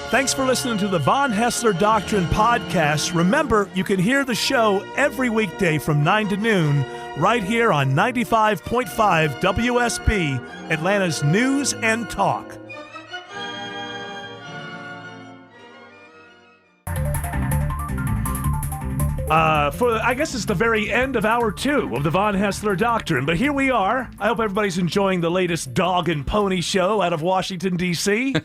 Thanks for listening to the Von Haessler Doctrine podcast. Remember, you can hear the show every weekday from 9 to noon right here on 95.5 WSB, Atlanta's News and Talk. I guess it's the very end of hour 2 of the Von Haessler Doctrine, but here we are. I hope everybody's enjoying the latest dog and pony show out of Washington, D.C.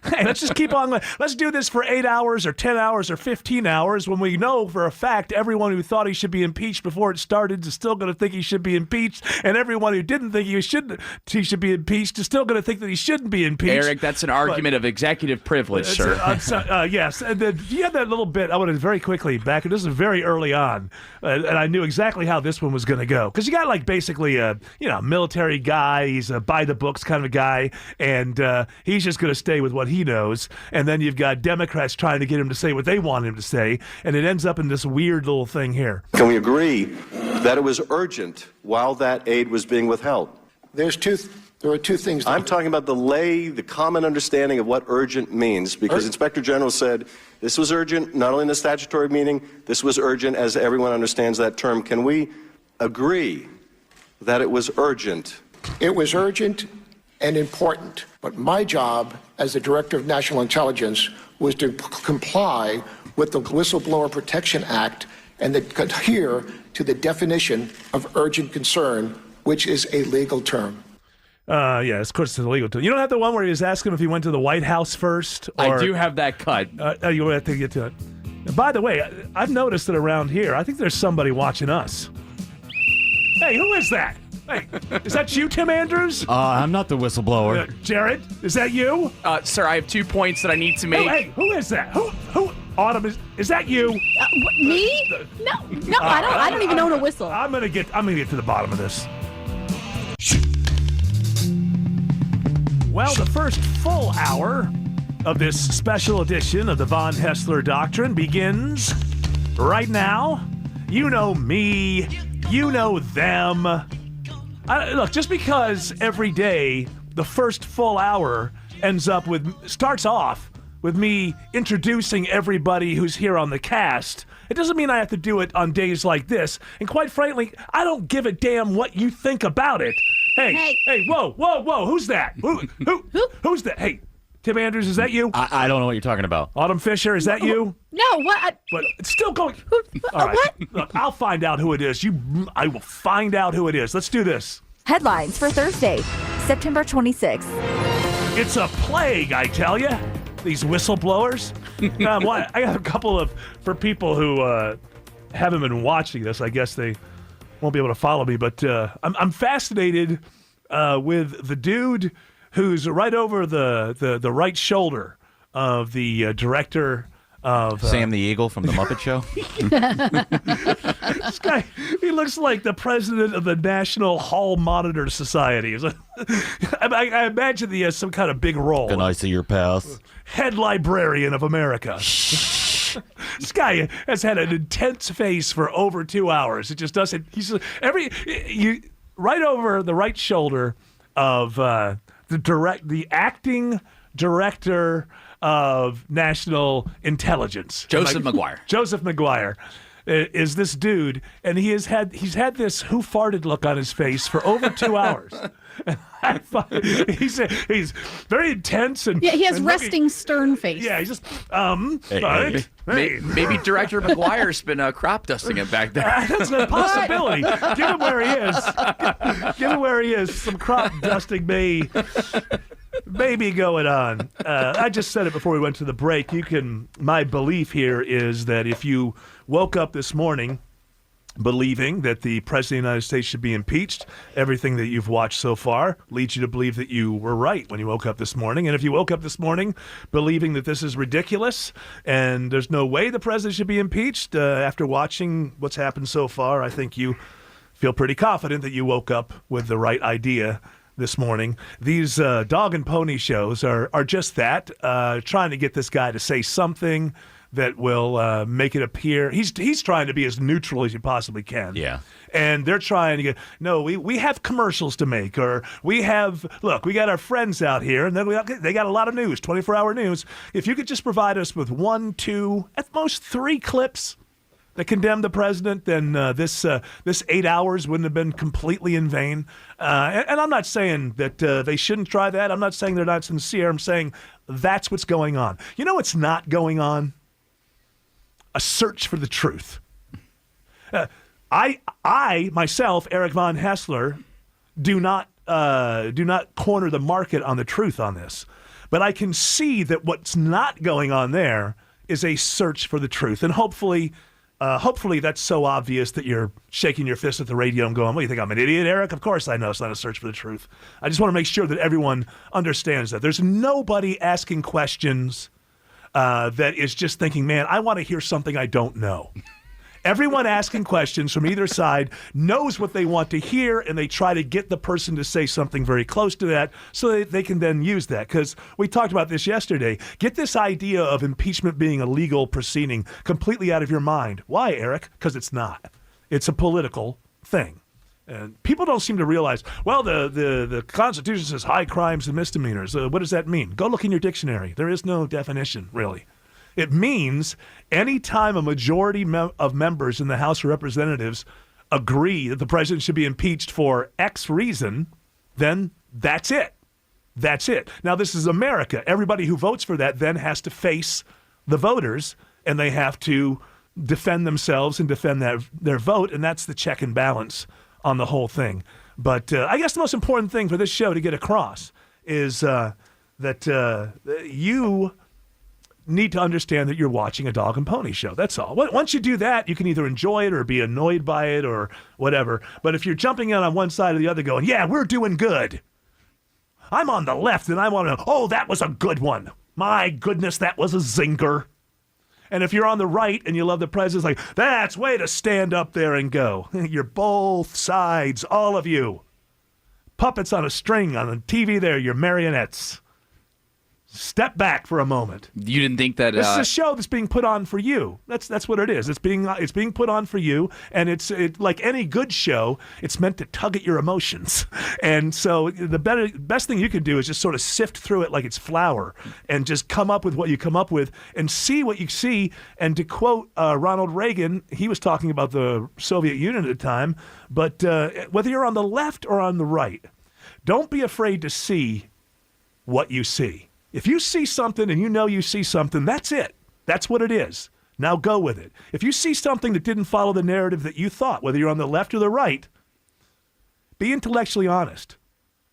Hey, let's just keep on. Let's do this for 8 hours or 10 hours or 15 hours when we know for a fact everyone who thought he should be impeached before it started is still going to think he should be impeached, and everyone who didn't think he should be impeached is still going to think that he shouldn't be impeached. Eric, that's an argument of executive privilege, sir. Yes, and then you had that little bit. I want to very quickly back. This is very early on, and I knew exactly how this one was going to go because you got like basically a military guy. He's a by the books kind of a guy, and he's just going to stay with what he knows. And then you've got Democrats trying to get him to say what they want him to say, and it ends up in this weird little thing here. Can we agree that it was urgent while that aid was being withheld? There are two things. I'm talking about the common understanding of what urgent means, because Inspector General said this was urgent, not only in the statutory meaning, this was urgent as everyone understands that term. Can we agree that it was urgent? It was urgent and important, but my job as the Director of National Intelligence was to comply with the Whistleblower Protection Act and adhere to the definition of urgent concern, which is a legal term. Yeah, of course it's illegal too. You don't have the one where he was asking him if he went to the White House first? Or, I do have that cut. You have to get to it. And by the way, I've noticed that around here, I think there's somebody watching us. Hey, who is that? Hey, is that you, Tim Andrews? I'm not the whistleblower. Jared, is that you? Sir, I have 2 points that I need to make. Hey, who is that? Who? Autumn, is that you? Me? No, I don't even own a whistle. I'm gonna get to the bottom of this. Well, the first full hour of this special edition of the Von Haessler Doctrine begins right now. You know me. You know them. Look, just because every day the first full hour starts off with me introducing everybody who's here on the cast, it doesn't mean I have to do it on days like this. And quite frankly, I don't give a damn what you think about it. Hey, whoa, who's that? Who's that? Hey, Tim Andrews, is that you? I don't know what you're talking about. Autumn Fisher, is that you? No, what? But it's still going. All right. What? Look, I'll find out who it is. I will find out who it is. Let's do this. Headlines for Thursday, September 26th. It's a plague, I tell you. These whistleblowers. I got a couple for people who haven't been watching this. I guess they won't be able to follow me, but I'm fascinated with the dude who's right over the right shoulder of the director of Sam the Eagle from the Muppet Show. This guy, he looks like the president of the National Hall Monitor Society. I imagine he has some kind of big role. Can I see your pass? Head librarian of America. This guy has had an intense face for over 2 hours. It just doesn't. Right over the right shoulder of the acting director of National Intelligence, Joseph McGuire. Joseph McGuire is this dude, and he's had this who farted look on his face for over 2 hours. He's very intense and he has resting stern face. Yeah, he's just Maybe Director McGuire's been crop dusting it back there. That's a possibility. Given where he is, some crop dusting may be going on. I just said it before we went to the break. My belief here is that if you woke up this morning believing that the President of the United States should be impeached, everything that you've watched so far leads you to believe that you were right when you woke up this morning. And if you woke up this morning believing that this is ridiculous and there's no way the President should be impeached, after watching what's happened so far, I think you feel pretty confident that you woke up with the right idea this morning. These dog and pony shows are just that, trying to get this guy to say something that will make it appear he's trying to be as neutral as he possibly can. Yeah. And they're trying to get, no, we have commercials to make, or we got our friends out here, and then they got a lot of news, 24-hour news. If you could just provide us with 1, 2, at most 3 clips that condemn the president, then this 8 hours wouldn't have been completely in vain. And I'm not saying that they shouldn't try that. I'm not saying they're not sincere. I'm saying that's what's going on. You know what's not going on? A search for the truth. I myself, Eric von Haessler, do not corner the market on the truth on this. But I can see that what's not going on there is a search for the truth. And hopefully that's so obvious that you're shaking your fist at the radio and going, "What, you think I'm an idiot, Eric? Of course I know it's not a search for the truth." I just want to make sure that everyone understands that. There's nobody asking questions that is just thinking, man, I want to hear something I don't know. Everyone asking questions from either side knows what they want to hear, and they try to get the person to say something very close to that so they can then use that. Because we talked about this yesterday. Get this idea of impeachment being a legal proceeding completely out of your mind. Why, Eric? Because it's not. It's a political thing. And people don't seem to realize, well, the Constitution says high crimes and misdemeanors. What does that mean? Go look in your dictionary. There is no definition, really. It means any time a majority of members in the House of Representatives agree that the president should be impeached for X reason, then that's it. That's it. Now, this is America. Everybody who votes for that then has to face the voters, and they have to defend themselves and defend their vote, and that's the check and balance on the whole thing. But I guess the most important thing for this show to get across is that you need to understand that you're watching a dog and pony show. That's all. Once you do that, you can either enjoy it or be annoyed by it or whatever. But if you're jumping in on one side or the other going, yeah, we're doing good. I'm on the left and I want to, oh, that was a good one. My goodness, that was a zinger. And if you're on the right and you love the president, it's like, that's way to stand up there and go. You're both sides, all of you. Puppets on a string on the TV there, you're marionettes. Step back for a moment. You didn't think that this is a show that's being put on for you. That's what it is. It's being put on for you, and it's like any good show. It's meant to tug at your emotions, and so the best thing you can do is just sort of sift through it like it's flour, and just come up with what you come up with, and see what you see. And to quote Ronald Reagan, he was talking about the Soviet Union at the time. But whether you're on the left or on the right, don't be afraid to see what you see. If you see something and you know you see something, that's it. That's what it is. Now go with it. If you see something that didn't follow the narrative that you thought, whether you're on the left or the right, be intellectually honest.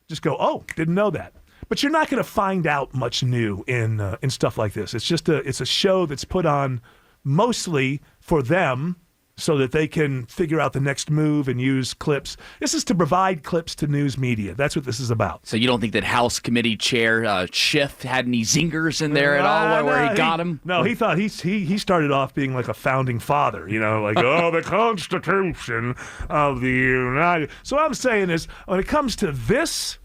Just go, oh, didn't know that. But you're not going to find out much new in stuff like this. It's a show that's put on mostly for them so that they can figure out the next move and use clips. This is to provide clips to news media. That's what this is about. So you don't think that House Committee Chair Schiff had any zingers in there at all where he got him? No, he thought he started off being like a founding father, like, oh, the Constitution of the United. So what I'm saying is, when it comes to this,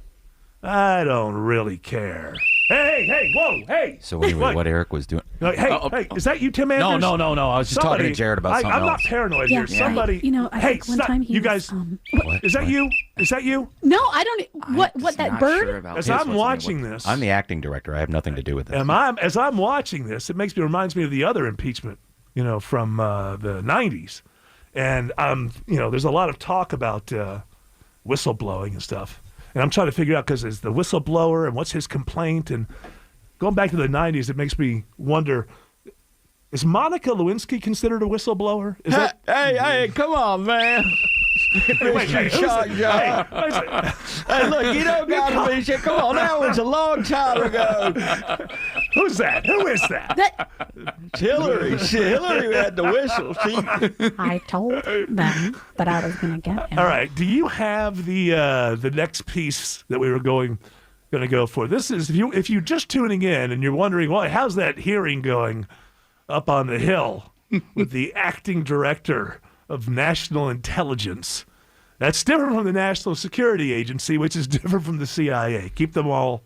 I don't really care. Hey, whoa, hey. So anyway, what Eric was doing. Hey, is that you, Tim Andrews? No. I was just talking to Jared about something I'm else. not paranoid Yeah, here. Somebody. I hey, think one stop. time he you was, guys. what? Is that you? Is that you? No, I don't. What that bird? As I'm watching this, I'm the acting director. I have nothing to do with this. As I'm watching this, it reminds me of the other impeachment, from the 90s. And there's a lot of talk about whistleblowing and stuff. And I'm trying to figure out, because it's the whistleblower and what's his complaint. And going back to the 90s, it makes me wonder, is Monica Lewinsky considered a whistleblower? Is that... Hey, come on, man. Wait, Shot job. Hey, look, you don't got to be shit. Come on, that was a long time ago. Who's that? Who is that? It's Hillary. Hillary had the whistle. I told them that I was going to get him. All right. Do you have the next piece that we were going to go for? This is if you just tuning in and you're wondering, well, how's that hearing going up on the Hill with the acting director of National Intelligence? That's different from the National Security Agency, which is different from the CIA. Keep them all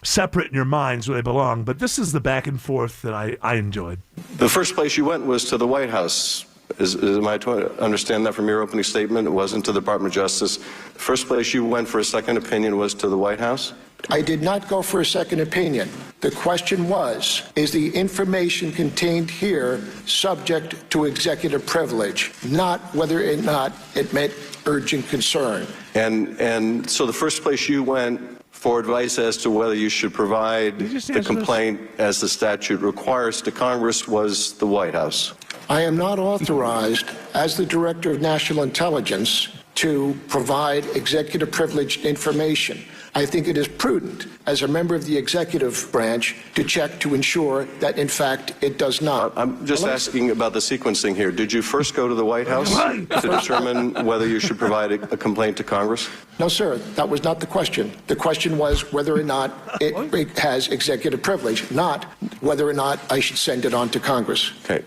separate in your minds where they belong. But this is the back and forth that I enjoyed. The first place you went was to the White House. Am I to understand that from your opening statement? It wasn't to the Department of Justice. The first place you went for a second opinion was to the White House? I did not go for a second opinion. The question was, is the information contained here subject to executive privilege, not whether or not it met urgent concern. And so the first place you went for advice as to whether you should provide the complaint as the statute requires to Congress was the White House. I am not authorized, as the Director of National Intelligence, to provide executive privileged information. I think it is prudent, as a member of the executive branch, to check to ensure that, in fact, it does not. I'm just asking about the sequencing here. Did you first go to the White House to determine whether you should provide a complaint to Congress? No, sir. That was not the question. The question was whether or not it has executive privilege, not whether or not I should send it on to Congress. Okay.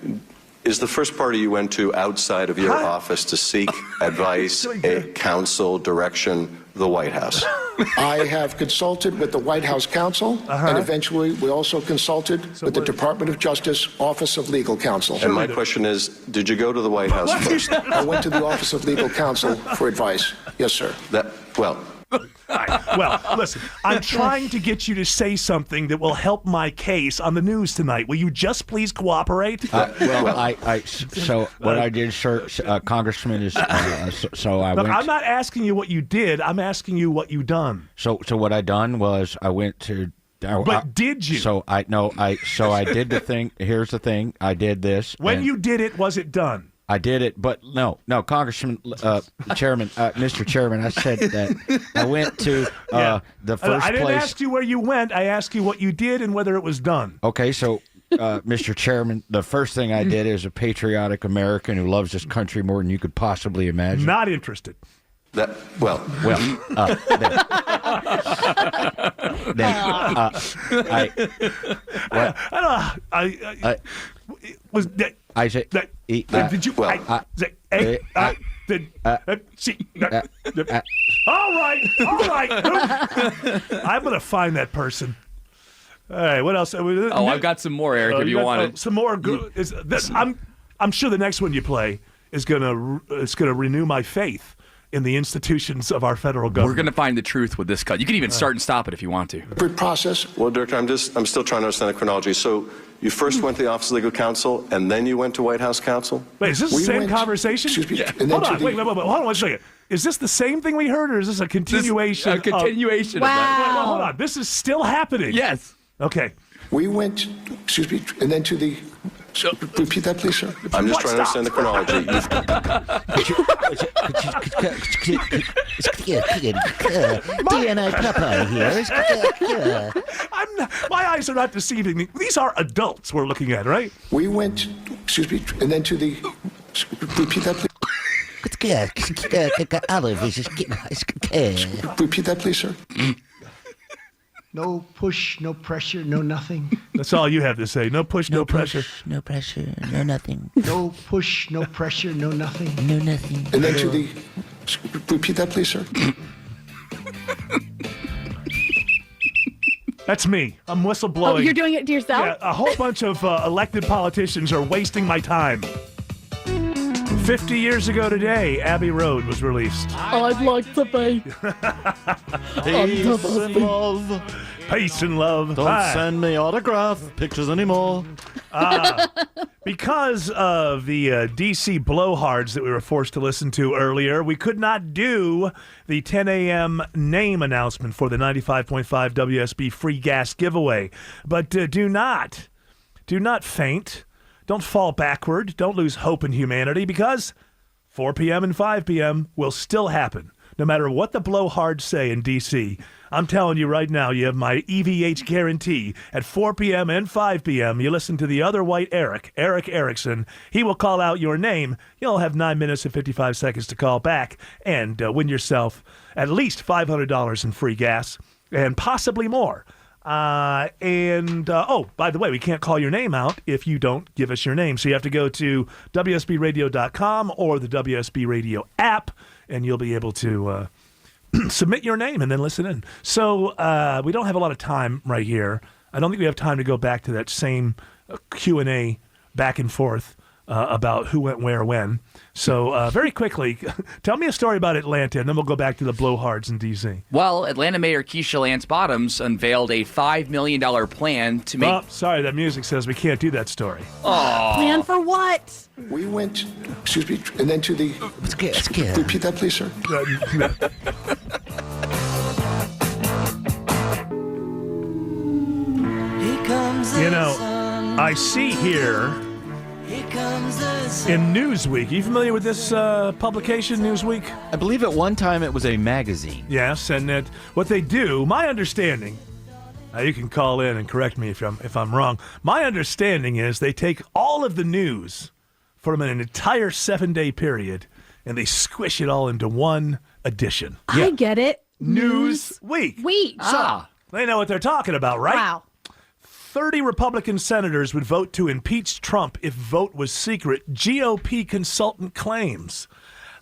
Is the first party you went to outside of your office to seek advice, counsel, direction, the White House? I have consulted with the White House counsel, and eventually we also consulted with the Department of Justice Office of Legal Counsel. And my question is, did you go to the White House first? I went to the Office of Legal Counsel for advice. Yes, sir. Well, listen, I'm trying to get you to say something that will help my case on the news tonight. Will you just please cooperate? So what I did, sir, Congressman, is so I Look, went. I'm not asking you what you did. I'm asking you what you done. So what I done was I went to. But did you? So I did the thing. Here's the thing. I did this. When you did it, was it done? I did it, but no, Congressman, Chairman, Mr. Chairman, I said that I went to the first place. I didn't ask you where you went. I asked you what you did and whether it was done. Okay, so, Mr. Chairman, the first thing I did as a patriotic American who loves this country more than you could possibly imagine. Not interested. I say, did you? All right. I'm gonna find that person. All right. What else? I've got some more, Eric. If you want it, some more. I'm sure the next one you play is gonna renew my faith in the institutions of our federal government. We're going to find the truth with this cut. You can even start and stop it if you want to. Good process. Well, Director, I'm still trying to understand the chronology. So you first went to the Office of Legal Counsel, and then you went to White House Counsel? Wait, is this the same conversation? Excuse me. Yeah. Hold on. Wait. Hold on one second. Is this the same thing we heard, or is this a continuation? A continuation of that. Wait, hold on. This is still happening. Yes. Okay. We went, and then to the... Repeat that, please, sir. I'm just trying to understand the chronology. DNA Papa here. My eyes are not deceiving me. These are adults we're looking at, right? We went, and then to the... Repeat that, please. Repeat that, please, sir. No push, no pressure, no nothing. That's all you have to say. No push, no pressure. No pressure, no nothing. No push, no pressure, no nothing. No nothing. And then to the... Repeat that, please, sir. That's me. I'm whistleblowing. Oh, you're doing it to yourself? Yeah, a whole bunch of elected politicians are wasting my time. 50 years ago today, Abbey Road was released. I'd like to be. Peace and love. Peace and love. Don't send me autograph pictures anymore. Because of the D.C. blowhards that we were forced to listen to earlier, we could not do the 10 a.m. name announcement for the 95.5 WSB free gas giveaway. But do not faint. Don't fall backward. Don't lose hope in humanity, because 4 p.m. and 5 p.m. will still happen, no matter what the blowhards say in D.C. I'm telling you right now, you have my EVH guarantee. At 4 p.m. and 5 p.m., you listen to the other white Eric Erickson. He will call out your name. You'll have 9 minutes and 55 seconds to call back and win yourself at least $500 in free gas and possibly more. By the way, we can't call your name out if you don't give us your name. So you have to go to WSBradio.com or the WSB Radio app, and you'll be able to submit your name and then listen in. So we don't have a lot of time right here. I don't think we have time to go back to that same Q&A back and forth about who went where when. So very quickly, tell me a story about Atlanta, and then we'll go back to the blowhards in D.C. Well, Atlanta Mayor Keisha Lance Bottoms unveiled a $5 million plan to make... Oh, sorry, that music says we can't do that story. Plan for what? We went, excuse me, and then to the... Let's get. Repeat that, please, sir. You know, I see here in Newsweek. Are you familiar with this publication, Newsweek? I believe at one time it was a magazine. Yes, and what they do, my understanding, you can call in and correct me if I'm wrong. My understanding is they take all of the news from an entire 7-day period and they squish it all into one edition. I get it. Newsweek. So, they know what they're talking about, right? wow. 30 Republican senators would vote to impeach Trump if vote was secret, GOP consultant claims.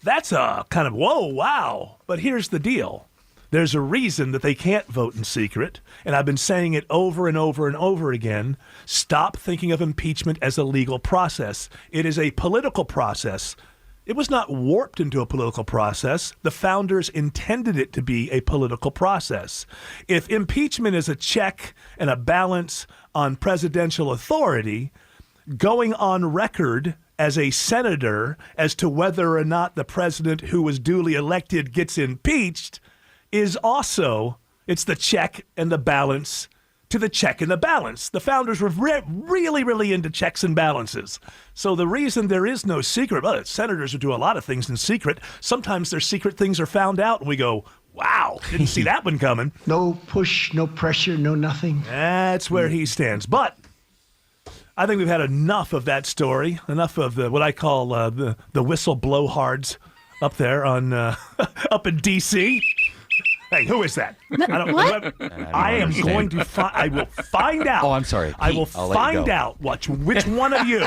That's a kind of, whoa, wow. But here's the deal. There's a reason that they can't vote in secret, and I've been saying it over and over and over again. Stop thinking of impeachment as a legal process. It is a political process. It was not warped into a political process. The founders intended it to be a political process. If impeachment is a check and a balance on presidential authority, going on record as a senator as to whether or not the president who was duly elected gets impeached is also, it's the check and the balance to the check and the balance. The founders were really, really into checks and balances. So the reason there is no secret, well, senators will do a lot of things in secret. Sometimes their secret things are found out and we go, wow, didn't see that one coming. No push, no pressure, no nothing. That's where he stands. But I think we've had enough of that story, enough of the what I call the Whistleblowhards up there on up in D.C. Hey, who is that? I am going to find. I will find out. Oh, I'm sorry. I will I'll find out which one of you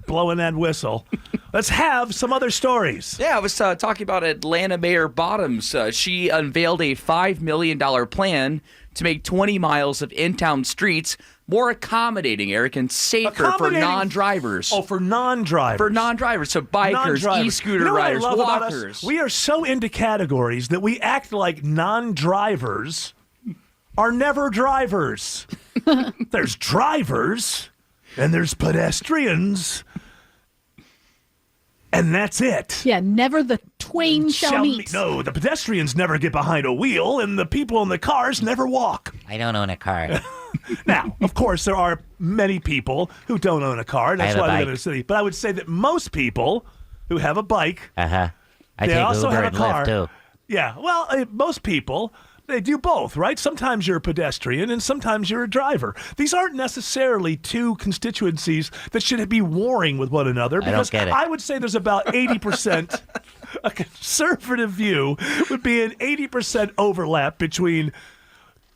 blowing that whistle. Let's have some other stories. Yeah, I was talking about Atlanta Mayor Bottoms. She unveiled a $5 million plan to make 20 miles of in-town streets more accommodating, Eric, and safer for non-drivers. Oh, for non-drivers. For non-drivers, so bikers, e-scooter riders, walkers. We are so into categories that we act like non-drivers are never drivers. There's drivers, and there's pedestrians, and that's it. Yeah, never the twain shall meet. No, the pedestrians never get behind a wheel, and the people in the cars never walk. I don't own a car. Now, of course, there are many people who don't own a car. That's why we live in a city. But I would say that most people who have a bike, I they take also Uber have a and car. Lyft too. Yeah, well, most people, they do both, right? Sometimes you're a pedestrian and sometimes you're a driver. These aren't necessarily two constituencies that should be warring with one another. Because I don't get it. I would say there's about 80%, a conservative view would be an 80% overlap between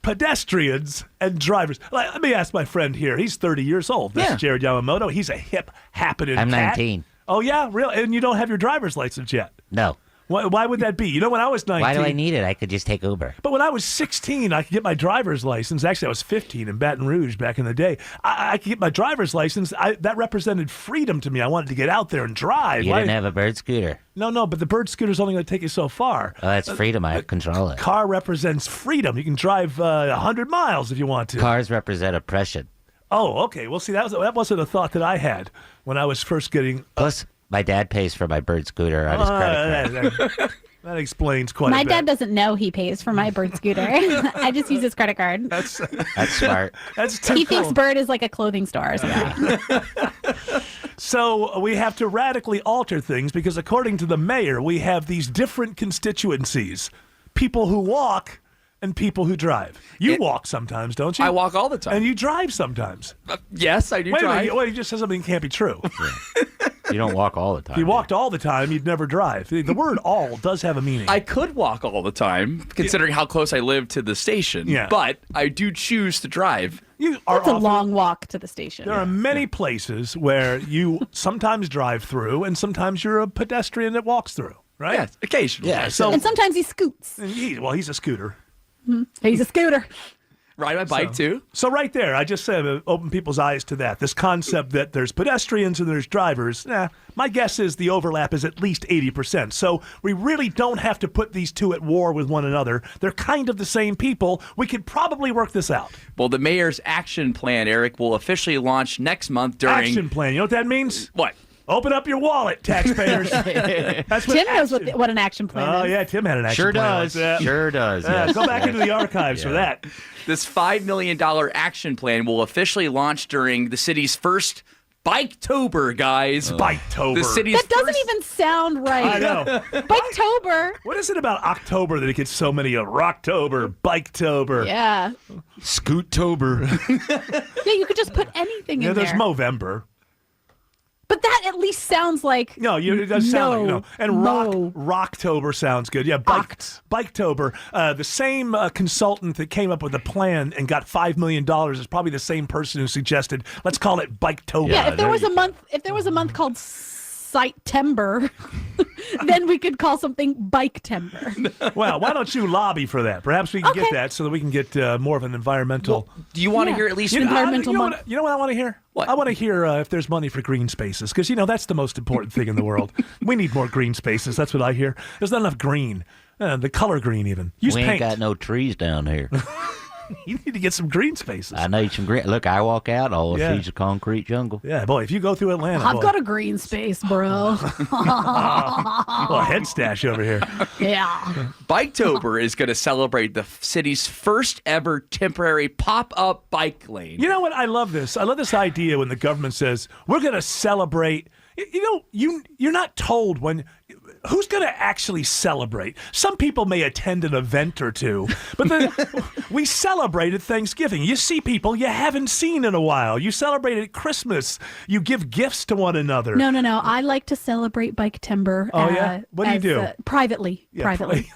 pedestrians and drivers. Let me ask my friend here. He's 30 years old. That's Jared Yamamoto. He's a hip, happening I'm cat. 19. Oh, yeah? Really? And you don't have your driver's license yet? No. Why would that be? You know, when I was 19... Why do I need it? I could just take Uber. But when I was 16, I could get my driver's license. Actually, I was 15 in Baton Rouge back in the day. I could get my driver's license. That represented freedom to me. I wanted to get out there and drive. You didn't have a bird scooter. No, but the bird scooter's only going to take you so far. Oh, that's freedom. I control it. Car represents freedom. You can drive 100 miles if you want to. Cars represent oppression. Oh, okay. Well, see, that wasn't a thought that I had when I was first getting... Plus, my dad pays for my bird scooter on his credit card. That explains quite a bit. My dad doesn't know he pays for my bird scooter. I just use his credit card. That's smart. That's He thinks Bird is like a clothing store or something. So we have to radically alter things because according to the mayor, we have these different constituencies. People who walk and people who drive. You walk sometimes, don't you? I walk all the time. And you drive sometimes. Yes, I do drive. Wait, you just said something that can't be true. You don't walk all the time. If you walked all the time, you'd never drive. The word all does have a meaning. I could walk all the time, considering how close I live to the station. Yeah. But I do choose to drive. You are It's a long walk to the station. There are many places where you sometimes drive through and sometimes you're a pedestrian that walks through. right? Yes, occasionally. Yeah. And sometimes he scoots. He's a scooter. He's a scooter. Ride my bike, too. So right there, I just said open people's eyes to that. This concept that there's pedestrians and there's drivers. My guess is the overlap is at least 80%. So we really don't have to put these two at war with one another. They're kind of the same people. We could probably work this out. Well, the mayor's action plan, Eric, will officially launch next month during... Action plan. You know what that means? What? Open up your wallet, taxpayers. That's what Tim knows what an action plan is. Oh, yeah, Tim had an action Sure plan. does. Sure does. Yes. Go back into the archives for that. This $5 million action plan will officially launch during the city's first Biketober, guys. Biketober. The city's That doesn't first... even sound right. I know. Biketober. What is it about October that it gets so many of? Rocktober, Biketober. Yeah. Scoottober. Yeah, you could just put anything in There's there. Movember. But that at least sounds like It does sound like, And Mo. Rocktober sounds good. Yeah, Biketober. The same consultant that came up with the plan and got $5 million is probably the same person who suggested, let's call it Biketober. Yeah, if there was a month called Sight-tember, then we could call something Bike-tember. Well, why don't you lobby for that? Perhaps we can get Okay. that so that we can get more of an environmental... Do you want to Yeah. hear at least... Environmental month. You know what I want to hear? What? I want to hear if there's money for green spaces, because, that's the most important thing in the world. We need more green spaces. That's what I hear. There's not enough green. The color green, even. Use We ain't paint. got no trees down here. You need to get some green spaces. I need some green. Look, I walk out, all I see is a concrete jungle. Yeah, boy, if you go through Atlanta, I've boy, got a green space, bro. a head stash over here. Yeah. Biketober is going to celebrate the city's first ever temporary pop-up bike lane. You know what? I love this. I love this idea when the government says, we're going to celebrate. You're not told when... Who's going to actually celebrate? Some people may attend an event or two, but we celebrated Thanksgiving. You see people you haven't seen in a while. You celebrated Christmas. You give gifts to one another. No. I like to celebrate Bike-tember. Oh, yeah? What do you do? Privately. Yeah, privately.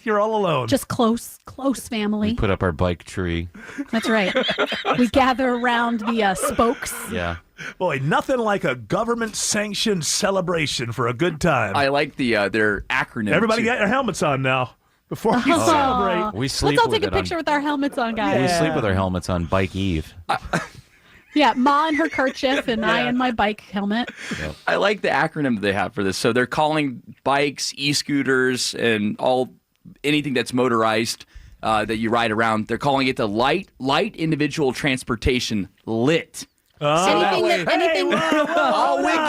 You're all alone. Just close family. Put up our bike tree. That's right. We gather around the spokes. Yeah. Boy, nothing like a government-sanctioned celebration for a good time. I like their acronym. Everybody too. got your helmets on now before you celebrate. We sleep Let's all with take a it picture with our helmets on, guys. We sleep with our helmets on Bike Eve. Yeah, Ma in her kerchief and I in my bike helmet. I like the acronym they have for this. So they're calling bikes, e-scooters, and anything that's motorized that you ride around. They're calling it the light individual transportation lit. Anything We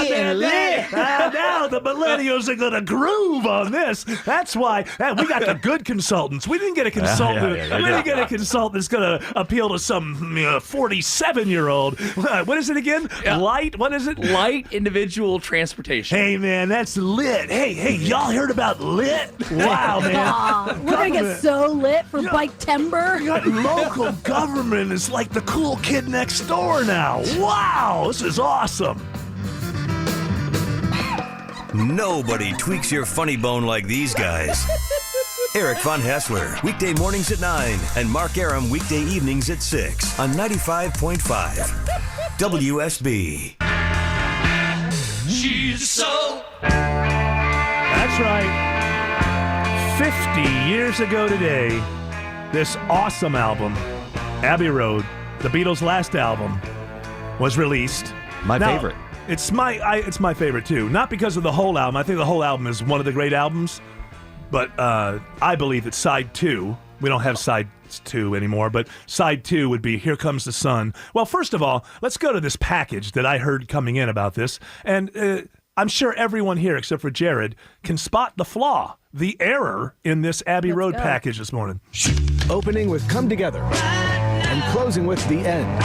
getting lit. Now the millennials are going to groove on this. That's why we got the good consultants. We didn't get a consultant. We didn't get a consultant that's going to appeal to some 47-year-old. What is it again? Light? What is it? Light individual transportation. Hey, man, that's lit. Hey, y'all heard about lit? Wow, man. We're going to get so lit for Bike-tember. Local government is like the cool kid next door now. Wow, this is awesome. Nobody tweaks your funny bone like these guys. Eric Von Haessler, weekday mornings at 9, and Mark Aram, weekday evenings at 6 on 95.5 WSB. She's so... That's right. 50 years ago today, this awesome album, Abbey Road, the Beatles' last album, was released. My favorite. It's my favorite too. Not because of the whole album. I think the whole album is one of the great albums. But I believe that side 2, we don't have side 2 anymore, but side 2 would be Here Comes the Sun. Well, first of all, let's go to this package that I heard coming in about this. And I'm sure everyone here, except for Jared, can spot the flaw, the error in this Abbey Road package this morning. Opening with Come Together and closing with The End.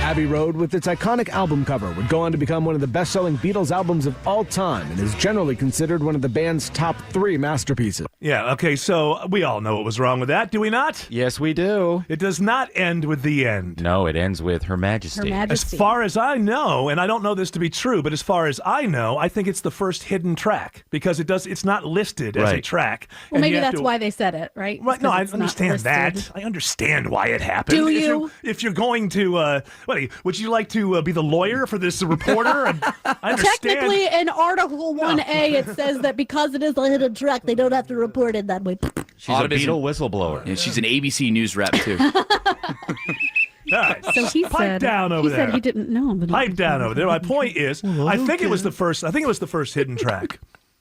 Abbey Road, with its iconic album cover, would go on to become one of the best-selling Beatles albums of all time and is generally considered one of the band's top 3 masterpieces. Yeah, okay, so we all know what was wrong with that, do we not? Yes, we do. It does not end with The End. No, it ends with Her Majesty. Her Majesty. As far as I know, and I don't know this to be true, but as far as I know, I think it's the first hidden track because it's not listed as a track. Well, and maybe you have that's to- why they said it, right? Right, no, I It's not understand listed. that. I understand why it happened. Do you? If you're going to, funny. Would you like to be the lawyer for this reporter? And I understand. Technically, in Article 1A, it says that because it is a hidden track, they don't have to report it that way. She's a Beatle whistleblower. Yeah, she's an ABC News rep, too. Right. So he Pipe said, down over he there. said he didn't know. But Pipe down over there. My point is, I think it was the first hidden track,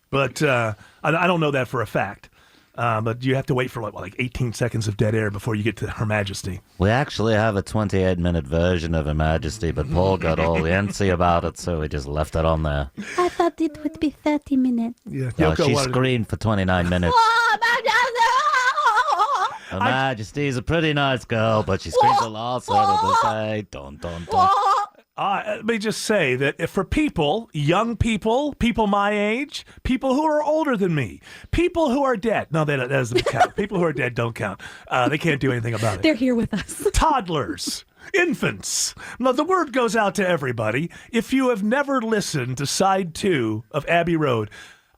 but I don't know that for a fact. But you have to wait for like 18 seconds of dead air before you get to Her Majesty. We actually have a 28-minute version of Her Majesty, but Paul got all antsy about it, so we just left it on there. I thought it would be 30 minutes. Yeah, No, she screamed for 29 minutes. Her Majesty's a pretty nice girl, but she screams a lot, so to say, dun, dun, dun. Let me just say that if for people, young people, people my age, people who are older than me, people who are dead. No, that doesn't count. People who are dead don't count. They can't do anything about it. They're here with us. Toddlers, infants. Now, the word goes out to everybody. If you have never listened to side 2 of Abbey Road,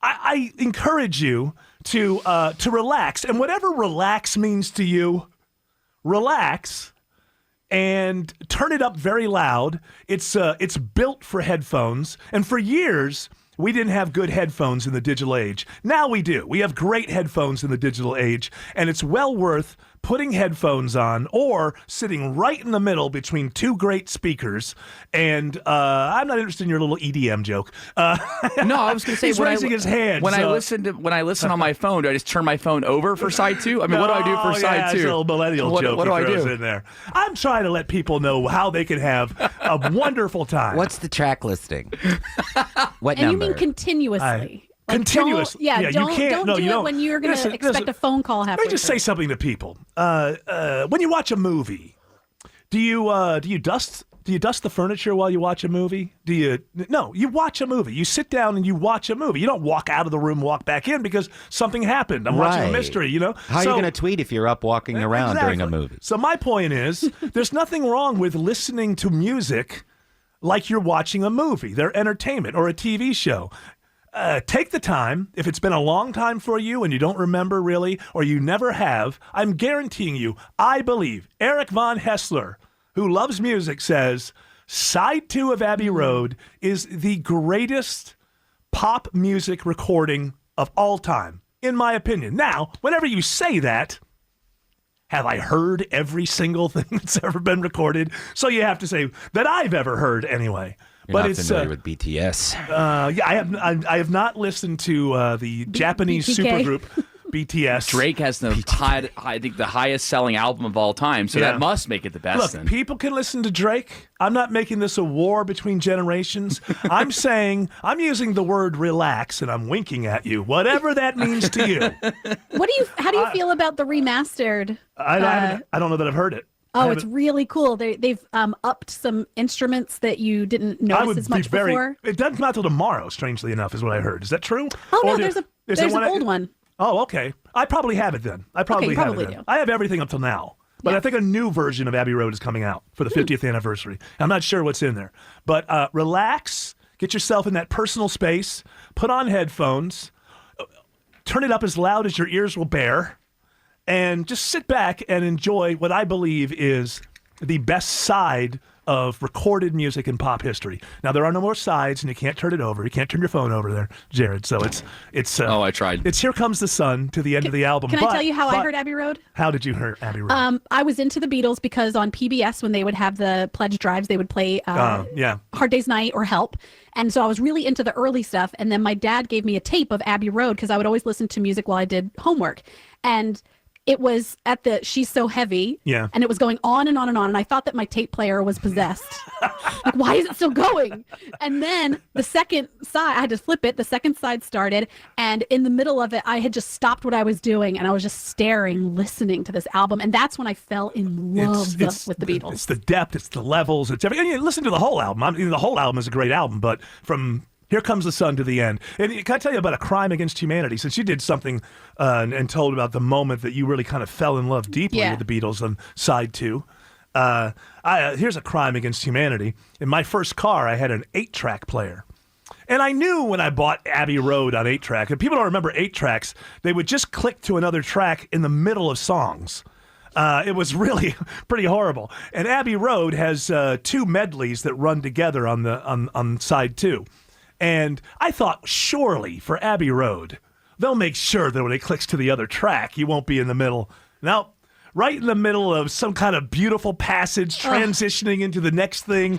I encourage you to relax. And whatever relax means to you, relax and turn it up very loud. It's built for headphones. And for years, we didn't have good headphones in the digital age. Now we do. We have great headphones in the digital age. And it's well worth putting headphones on or sitting right in the middle between two great speakers. And I'm not interested in your little EDM joke. No, I was going to say he's raising his hand. When I listen on my phone, do I just turn my phone over for side 2? I mean, what do I do for side 2? It's a little millennial joke. What do I do in there? I'm trying to let people know how they can have a wonderful time. What's the track listing? What and number? You mean continuously? Continuous. Don't, you can't. Don't do it when you're going to expect a phone call halfway. Let me just say something to people. When you watch a movie, do you dust the furniture while you watch a movie? No, you watch a movie. You sit down and you watch a movie. You don't walk out of the room, walk back in because something happened. I'm watching a mystery, How are you going to tweet if you're up walking around during a movie? So my point is, there's nothing wrong with listening to music like you're watching a movie. They're entertainment or a TV show. Take the time. If it's been a long time for you and you don't remember really, or you never have, I'm guaranteeing you, I believe, Eric von Haessler, who loves music, says side 2 of Abbey Road is the greatest pop music recording of all time, in my opinion. Now, whenever you say that, have I heard every single thing that's ever been recorded? So you have to say that I've ever heard anyway. You're not familiar with BTS. Yeah, I have not listened to the Japanese supergroup BTS. Drake has the I think the highest selling album of all time, so that must make it the best. Look, then. People can listen to Drake. I'm not making this a war between generations. I'm saying I'm using the word relax, and I'm winking at you, whatever that means to you. How do you feel about the remastered? I don't know that I've heard it. Oh, it's really cool. They've upped some instruments that you didn't notice as much before. It doesn't come out till tomorrow, strangely enough, is what I heard. Is that true? Oh, no, there's an old one. Oh, okay. I probably have it then. I probably have it then. do. I have everything up till now. But I think a new version of Abbey Road is coming out for the 50th anniversary. I'm not sure what's in there. But relax, get yourself in that personal space, put on headphones, turn it up as loud as your ears will bear, and just sit back and enjoy what I believe is the best side of recorded music in pop history. Now, there are no more sides, and you can't turn it over. You can't turn your phone over there, Jared. So it's oh, I tried. It's Here Comes the Sun to the end of the album. Can I tell you how I heard Abbey Road? How did you hear Abbey Road? I was into the Beatles because on PBS, when they would have the pledge drives, they would play Hard Day's Night or Help. And so I was really into the early stuff. And then my dad gave me a tape of Abbey Road because I would always listen to music while I did homework. And it was at the She's So Heavy. Yeah. And it was going on and on and on. And I thought that my tape player was possessed. Like, why is it still going? And then the second side, I had to flip it. The second side started. And in the middle of it, I had just stopped what I was doing. And I was just staring, listening to this album. And that's when I fell in love with the Beatles. It's the depth. It's the levels. It's everything. You listen to the whole album. I mean, the whole album is a great album. But from Here Comes the Sun to the end. And can I tell you about a crime against humanity? Since you did something and told about the moment that you really kind of fell in love deeply with the Beatles on side 2. Here's a crime against humanity. In my first car, I had an 8-track player. And I knew when I bought Abbey Road on 8-track, and people don't remember 8-tracks, they would just click to another track in the middle of songs. It was really pretty horrible. And Abbey Road has 2 medleys that run together on side 2. And I thought, surely for Abbey Road, they'll make sure that when it clicks to the other track, you won't be in the middle. No, right in the middle of some kind of beautiful passage, transitioning into the next thing.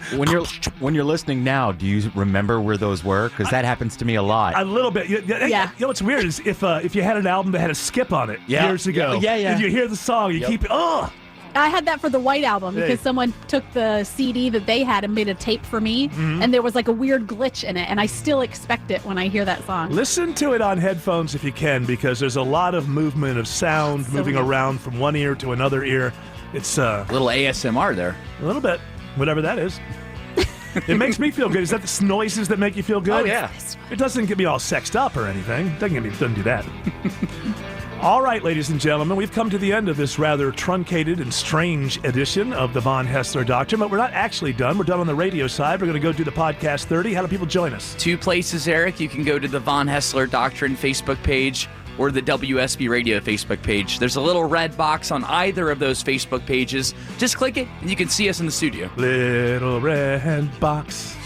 When you're listening now, do you remember where those were? Because that happens to me a lot. A little bit. Yeah. You know what's weird is if you had an album that had a skip on it years ago, yeah. and you hear the song, you keep I had that for the White Album because someone took the CD that they had and made a tape for me, and there was like a weird glitch in it, and I still expect it when I hear that song. Listen to it on headphones if you can, because there's a lot of movement of sound moving around from one ear to another ear. It's a little ASMR there. A little bit, whatever that is. It makes me feel good. Is that the noises that make you feel good? Oh, yeah. It doesn't get me all sexed up or anything. Doesn't do that. All right, ladies and gentlemen, we've come to the end of this rather truncated and strange edition of the Von Haessler Doctrine, but we're not actually done. We're done on the radio side. We're going to go do the podcast 30. How do people join us? 2 places, Eric. You can go to the Von Haessler Doctrine Facebook page or the WSB Radio Facebook page. There's a little red box on either of those Facebook pages. Just click it, and you can see us in the studio. Little red box.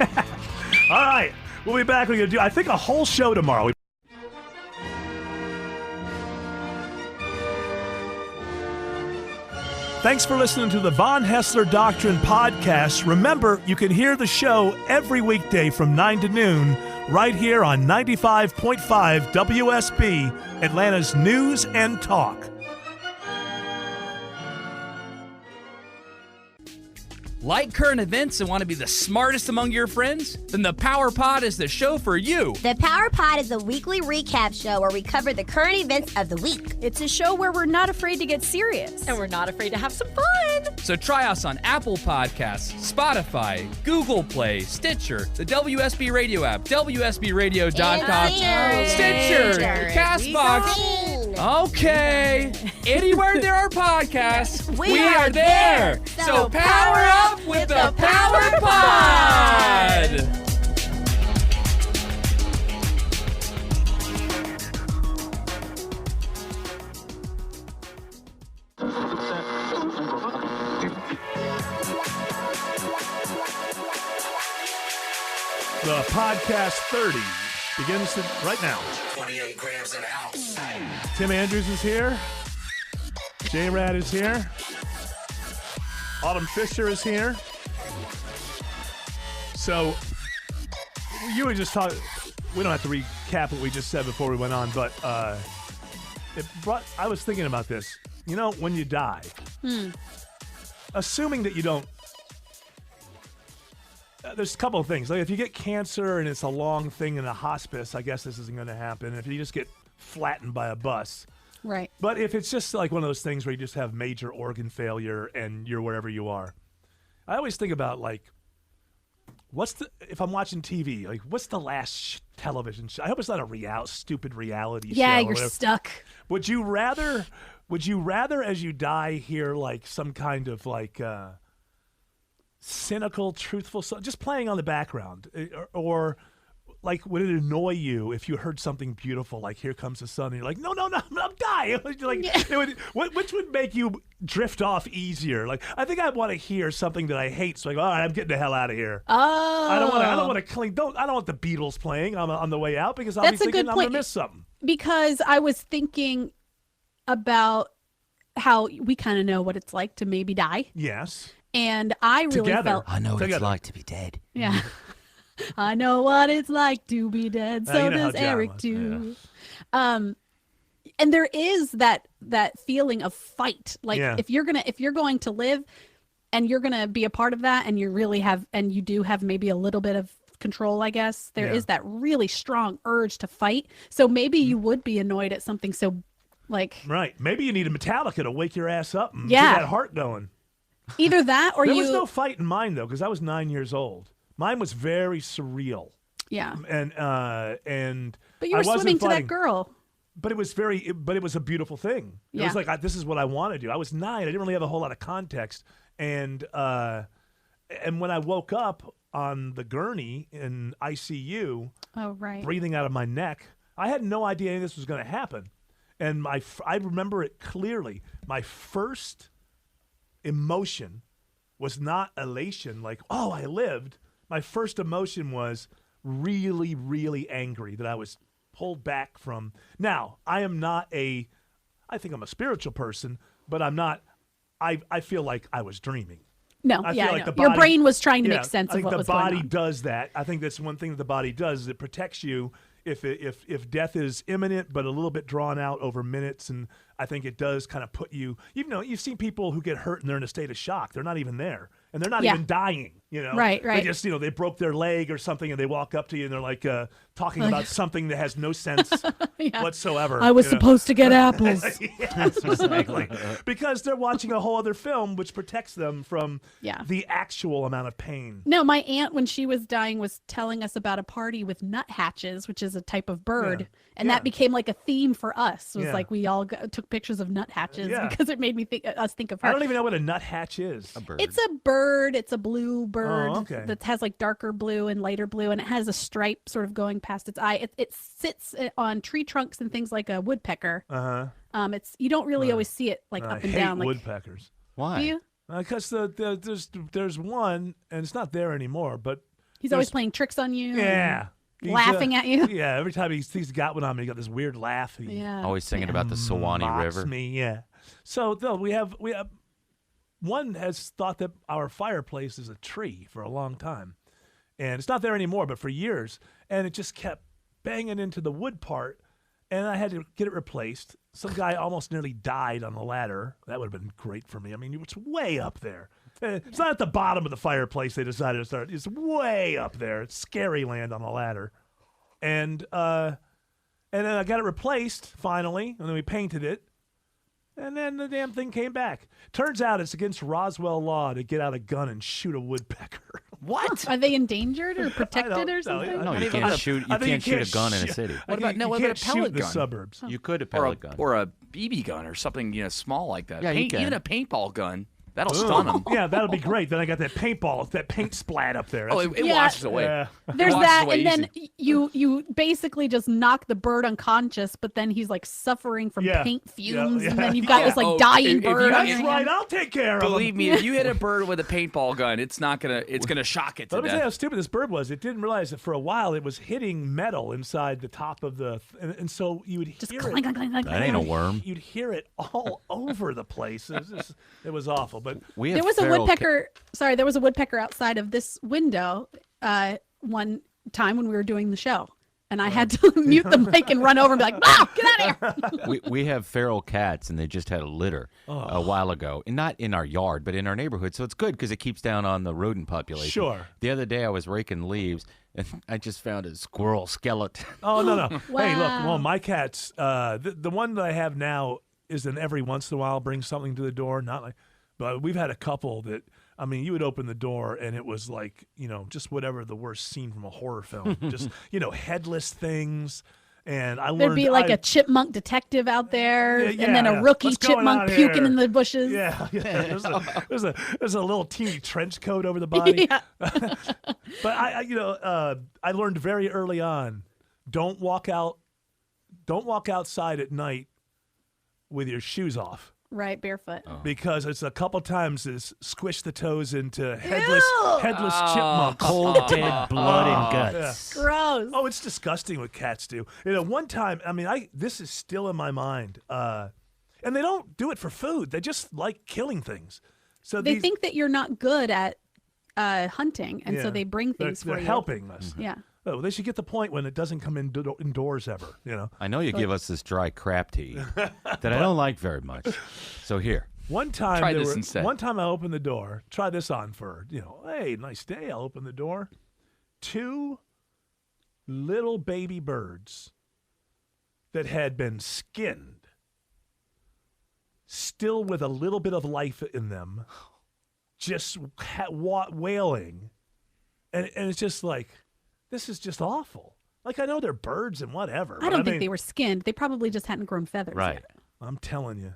All right, we'll be back. We're going to do, I think, a whole show tomorrow. Thanks for listening to the Von Haessler Doctrine podcast. Remember, you can hear the show every weekday from 9 to noon right here on 95.5 WSB, Atlanta's News and Talk. Like current events and want to be the smartest among your friends? Then the Power Pod is the show for you. The Power Pod is a weekly recap show where we cover the current events of the week. It's a show where we're not afraid to get serious. And we're not afraid to have some fun. So try us on Apple Podcasts, Spotify, Google Play, Stitcher, the WSB Radio app, WSBRadio.com, Stitcher, CastBox. Okay. Anywhere there are podcasts, we are there. So power up with the Power Pod. The podcast 30 begins right now. 28 grams an ounce. Tim Andrews is here. J-Rad is here. Autumn Fisher is here. So, you were just talking. We don't have to recap what we just said before we went on, but I was thinking about this. You know, when you die, assuming that you don't. There's a couple of things. Like if you get cancer and it's a long thing in a hospice, I guess this isn't going to happen. If you just get flattened by a bus. Right. But if it's just like one of those things where you just have major organ failure and you're wherever you are, I always think about like, if I'm watching TV, like what's the last television show? I hope it's not a stupid reality show. Yeah, you're stuck. Would you rather as you die hear like some kind of like cynical, truthful, just playing on the background, or like, would it annoy you if you heard something beautiful, like "Here Comes the Sun," and you're like, "No, I'm dying." Which would make you drift off easier? Like, I think I want to hear something that I hate, so like, all right, I'm getting the hell out of here. Oh, I don't want to cling. I don't want the Beatles playing on the way out because I'll be thinking I'm gonna miss something. Because I was thinking about how we kind of know what it's like to maybe die. Yes. And I really felt. I know what it's like to be dead. Yeah. I know what it's like to be dead. So does Eric too. Yeah. And there is that feeling of fight. Like if you're going to live and you're gonna be a part of that, and you do have maybe a little bit of control, I guess. There is that really strong urge to fight. So maybe you would be annoyed at something so like right. Maybe you need a Metallica to wake your ass up and get that heart going. Either that or there was no fight in mine though, because I was 9 years old. Mine was very surreal. Yeah. And but you were swimming to that girl. But it was a beautiful thing. It was like this is what I want to do. I was 9. I didn't really have a whole lot of context. And when I woke up on the gurney in ICU, oh right, breathing out of my neck, I had no idea any of this was going to happen. And I remember it clearly. My first emotion was not elation, like, oh, I lived. My first emotion was really, really angry that I was pulled back from. Now, I think I'm a spiritual person, but I'm not, I feel like I was dreaming. No, I yeah, feel like the your body, brain was trying to make sense of what was going on. I think the body does that. I think that's one thing that the body does is it protects you if death is imminent but a little bit drawn out over minutes, and I think it does kind of put you, even though you've seen people who get hurt and they're in a state of shock. They're not even there. And they're not even dying, Right. They just, they broke their leg or something and they walk up to you and they're like talking about something that has no sense whatsoever. I was supposed to get apples. Yes, exactly. Because they're watching a whole other film which protects them from the actual amount of pain. No, my aunt, when she was dying, was telling us about a party with nuthatches, which is a type of bird. And that became like a theme for us. It was like we all took pictures of nuthatches because it made me think of her. I don't even know what a nuthatch is. A bird. It's a bird. It's a blue bird that has like darker blue and lighter blue, and it has a stripe sort of going past its eye. It sits on tree trunks and things like a woodpecker. You don't really always see it like up and down. Like woodpeckers. Why? Do you? Because there's one, and it's not there anymore. But he's always playing tricks on you. Yeah. Laughing at you. Yeah, every time he's got one on me, he got this weird laugh. Always singing about the Suwannee River. Me, yeah. So though we have one has thought that our fireplace is a tree for a long time, and it's not there anymore. But for years, and it just kept banging into the wood part, and I had to get it replaced. Some guy almost nearly died on the ladder. That would have been great for me. I mean, it's way up there. It's not at the bottom of the fireplace they decided to start. It's way up there. It's scary land on the ladder. And then I got it replaced finally, and then we painted it. And then the damn thing came back. Turns out it's against Roswell law to get out a gun and shoot a woodpecker. What? Are they endangered or protected or something? No, you can't shoot. You can't shoot a gun in a city. What about a pellet gun? The suburbs. You could a pellet gun or a BB gun or something small like that. Yeah, you can. Even a paintball gun. That'll stun them. Yeah, that'll be great. Then I got that paintball, that paint splat up there. It washes away. Yeah. There's that, and then you basically just knock the bird unconscious, but then he's like suffering from paint fumes, and then you've got this like dying bird. That's right. I'll take care of him. Believe me, if you hit a bird with a paintball gun, it's gonna shock it to Let me death. tell you how stupid this bird was. It didn't realize that for a while it was hitting metal inside the top of the, and so you would just hear clang, it. clang, clang, clang. That ain't a worm. You'd hear it all over the place. It was awful. But there was a woodpecker. Sorry, there was a woodpecker outside of this window one time when we were doing the show, and I had to mute the mic and run over and be like, "Wow, get out of here!" We have feral cats, and they just had a litter a while ago, and not in our yard, but in our neighborhood. So it's good because it keeps down on the rodent population. Sure. The other day I was raking leaves, and I just found a squirrel skeleton. Oh no! Wow. Hey, look, well, my cats. The one that I have now is an every once in a while brings something to the door, not like. But we've had a couple that, I mean, you would open the door and it was like, just whatever the worst scene from a horror film. Just, headless things. And I learned. There'd be like a chipmunk detective out there, and then a rookie chipmunk puking in the bushes. Yeah. There's a little teeny trench coat over the body. Yeah. But I learned very early on, don't walk outside at night with your shoes off. Right, barefoot. Because it's a couple times it's squished the toes into headless chipmunks. Cold, dead blood and guts. Yeah. Gross. Oh, it's disgusting what cats do. One time, I mean, this is still in my mind. And they don't do it for food. They just like killing things. So they think that you're not good at hunting, and so they bring things for you. They're helping us. Yeah. Oh, they should get the point when it doesn't come indoors ever, I know you give us this dry crap tea that I don't like very much. So here. One time, try this instead. One time I opened the door. Try this on for, hey, nice day. I'll open the door. 2 little baby birds that had been skinned, still with a little bit of life in them, just wailing. And it's just like, this is just awful. Like, I know they're birds and whatever. I don't think they were skinned. They probably just hadn't grown feathers right. yet. I'm telling you.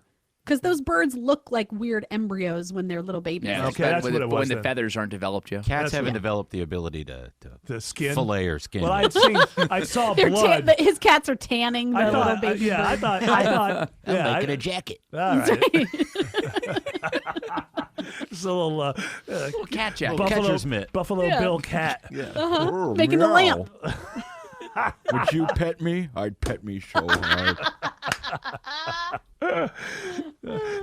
Because those birds look like weird embryos when they're little babies. Yeah, Okay, that's what it was when the then. feathers aren't developed yet. Cats haven't developed the ability to skin? fillet or skin. Well, I saw They're blood. his cats are tanning the little baby bird. I thought. I'm Yeah, making a jacket. All right. It's a little cat jacket. Catcher's mitt. Buffalo Bill cat. Oh, Making the lamp. Would you pet me? I'd pet me so hard. Do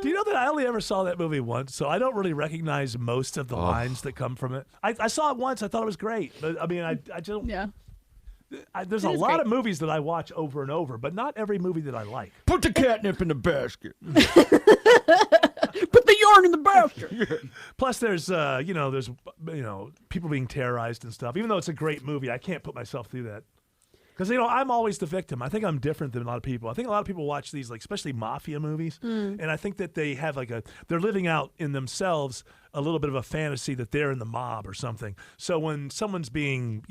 you know that I only ever saw that movie once, so I don't really recognize most of the lines that come from it. I saw it once. I thought it was great. But, I mean, I just... Yeah. There's a lot of movies that I watch over and over, but not every movie that I like. Put the catnip in the basket. Put the yarn in the basket. Plus, there's people being terrorized and stuff. Even though it's a great movie, I can't put myself through that. Because, I'm always the victim. I think I'm different than a lot of people. I think a lot of people watch these, like, especially mafia movies, and I think that they have, they're living out in themselves a little bit of a fantasy that they're in the mob or something. So when someone's being,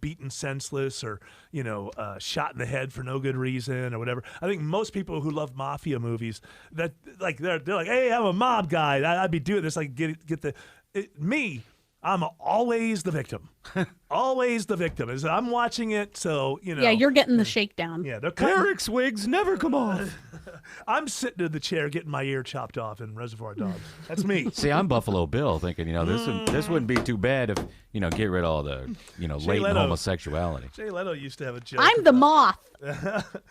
beaten senseless or, shot in the head for no good reason or whatever, I think most people who love mafia movies, that, like, they're like, hey, I'm a mob guy. I'd be doing this. Like, me. I'm always the victim. Always the victim. I'm watching it, so, Yeah, you're getting the shakedown. Yeah, they're Eric's wigs never come off. I'm sitting in the chair getting my ear chopped off in Reservoir Dogs. That's me. See, I'm Buffalo Bill, thinking, this wouldn't be too bad if, get rid of all the, latent homosexuality. Jay Leno used to have a joke. I'm the moth.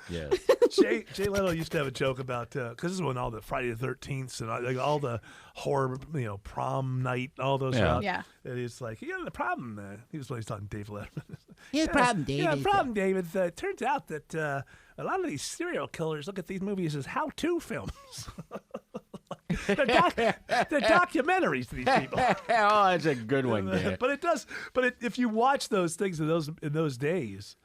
Yes. Jay Leno used to have a joke about, because this is when all the Friday the 13th and all the horror, prom night, all those stuff. Yeah. And it's like, the problem there. He was talking to Dave Letterman. Here's the problem, David. Yeah, the problem, David. It turns out that a lot of these serial killers look at these movies as how-to films. they're documentaries to these people. Oh, that's a good one, Dan. But if you watch those things in those days,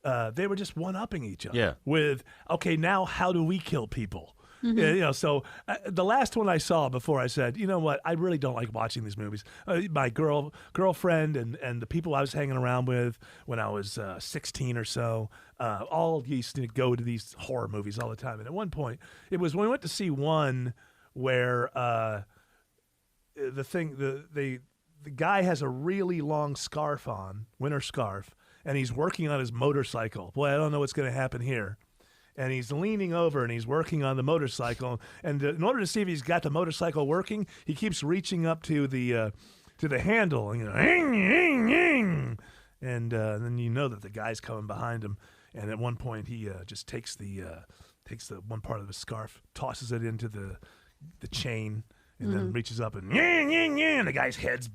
they were just one-upping each other. Yeah. With, okay, now how do we kill people? Mm-hmm. Yeah, so the last one I saw before I said, you know what, I really don't like watching these movies. My girlfriend and the people I was hanging around with when I was 16 or so, all used to go to these horror movies all the time. And at one point, it was when we went to see one where the guy has a really long scarf on, winter scarf, and he's working on his motorcycle. Boy, I don't know what's going to happen here. And he's leaning over and he's working on the motorcycle. And in order to see if he's got the motorcycle working, he keeps reaching up to the handle. And, and then you know that the guy's coming behind him. And at one point, he just takes the one part of the scarf, tosses it into the chain, and then reaches up and the guy's head's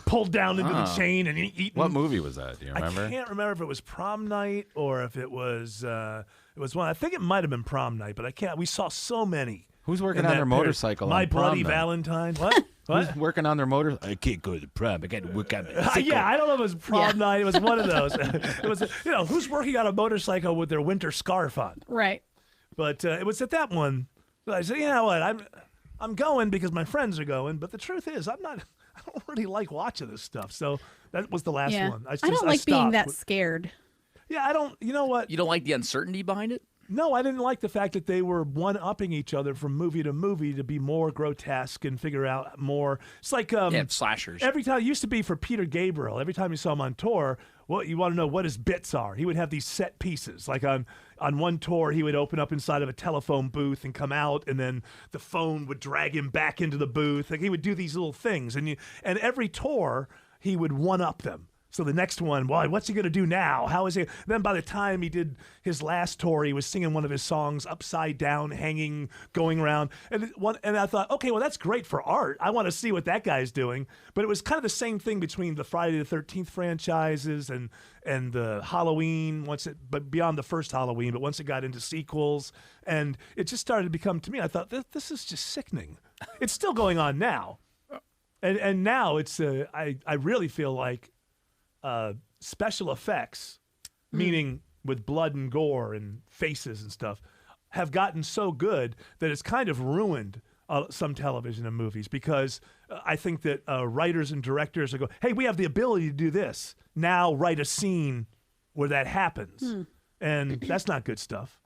pulled down into the chain and eaten. What movie was that? Do you remember? I can't remember if it was Prom Night or if it was one. I think it might have been Prom Night, but I can't. We saw so many. Who's working on their motorcycle? My on prom Bloody night? Valentine. What? Who's working on their motor? I can't go to the prom. I got to work on my yeah, I don't know if it was Prom Night. It was one of those. It was, who's working on a motorcycle with their winter scarf on? Right. But it was at that one that I said, you know what, I'm going because my friends are going, but the truth is I don't really like watching this stuff. So that was the last one. I don't like being that scared. Yeah, I don't. You know what? You don't like the uncertainty behind it? No, I didn't like the fact that they were one-upping each other from movie to movie to be more grotesque and figure out more. It's like slashers. Every time it used to be for Peter Gabriel. Every time you saw him on tour, well, you want to know what his bits are. He would have these set pieces. Like on one tour, he would open up inside of a telephone booth and come out, and then the phone would drag him back into the booth. Like he would do these little things, and every tour he would one-up them. So the next one, well, what's he going to do now? How is he? Then by the time he did his last tour, he was singing one of his songs upside down, hanging, going around. And I thought, okay, well, that's great for art. I want to see what that guy's doing. But it was kind of the same thing between the Friday the 13th franchises and the Halloween, but beyond the first Halloween, but once it got into sequels. And it just started to become, to me, I thought, this is just sickening. It's still going on now. And now it's, I really feel like, special effects, meaning with blood and gore and faces and stuff, have gotten so good that it's kind of ruined some television and movies, because I think that writers and directors go, hey, we have the ability to do this. Now write a scene where that happens. And that's not good stuff.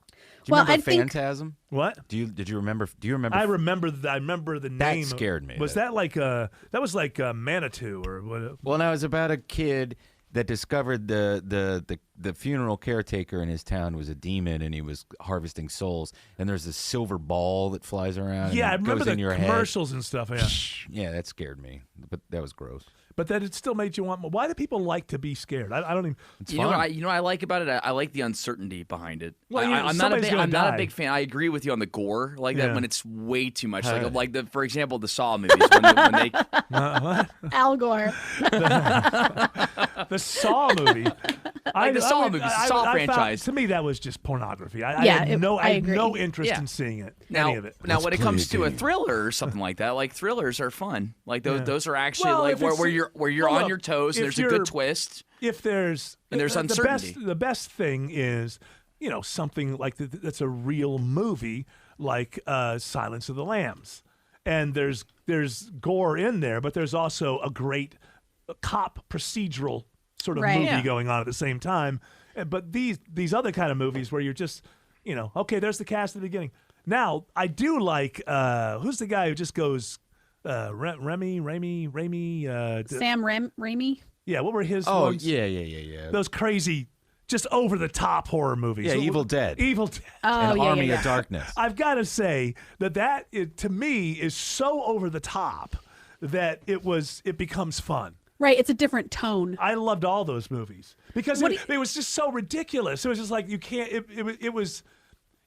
Do you remember Phantasm? What? Did you remember? Do you remember? I remember the name. That scared me. Was that like that was like Manitou or what? Well, no, it was about a kid that discovered the funeral caretaker in his town was a demon, and he was harvesting souls. And there's this silver ball that flies around. Yeah, I and remember goes in the your commercials and stuff. Yeah, yeah, that scared me, but that was gross. But then it still made you want more. Why do people like to be scared? I don't even. You know what I like about it? I like the uncertainty behind it. Well, I'm not a big fan. I agree with you on the gore like that when it's way too much. For example, the Saw movies when they what? Al Gore. The Saw movie. The Saw franchise. To me, that was just pornography. I had agree. no interest in seeing it. Now, any of it. Now, when it comes to a thriller or something like that, like thrillers are fun. Like those are actually where you're on your toes and there's a good twist. If there's uncertainty. The best thing is something like that's a real movie like Silence of the Lambs, and there's gore in there, but there's also a great cop procedural sort of movie going on at the same time. But these other kind of movies where you're just okay, there's the cast at the beginning. Now I do like who's the guy who just goes. Raimi. Sam Raimi. Yeah, what were his? Oh, ones? yeah. Those crazy, just over the top horror movies. Yeah, Evil Dead. Evil Dead. And Army of Darkness. I've got to say that to me is so over the top that it becomes fun. Right, it's a different tone. I loved all those movies because it was just so ridiculous. It was just like you can't.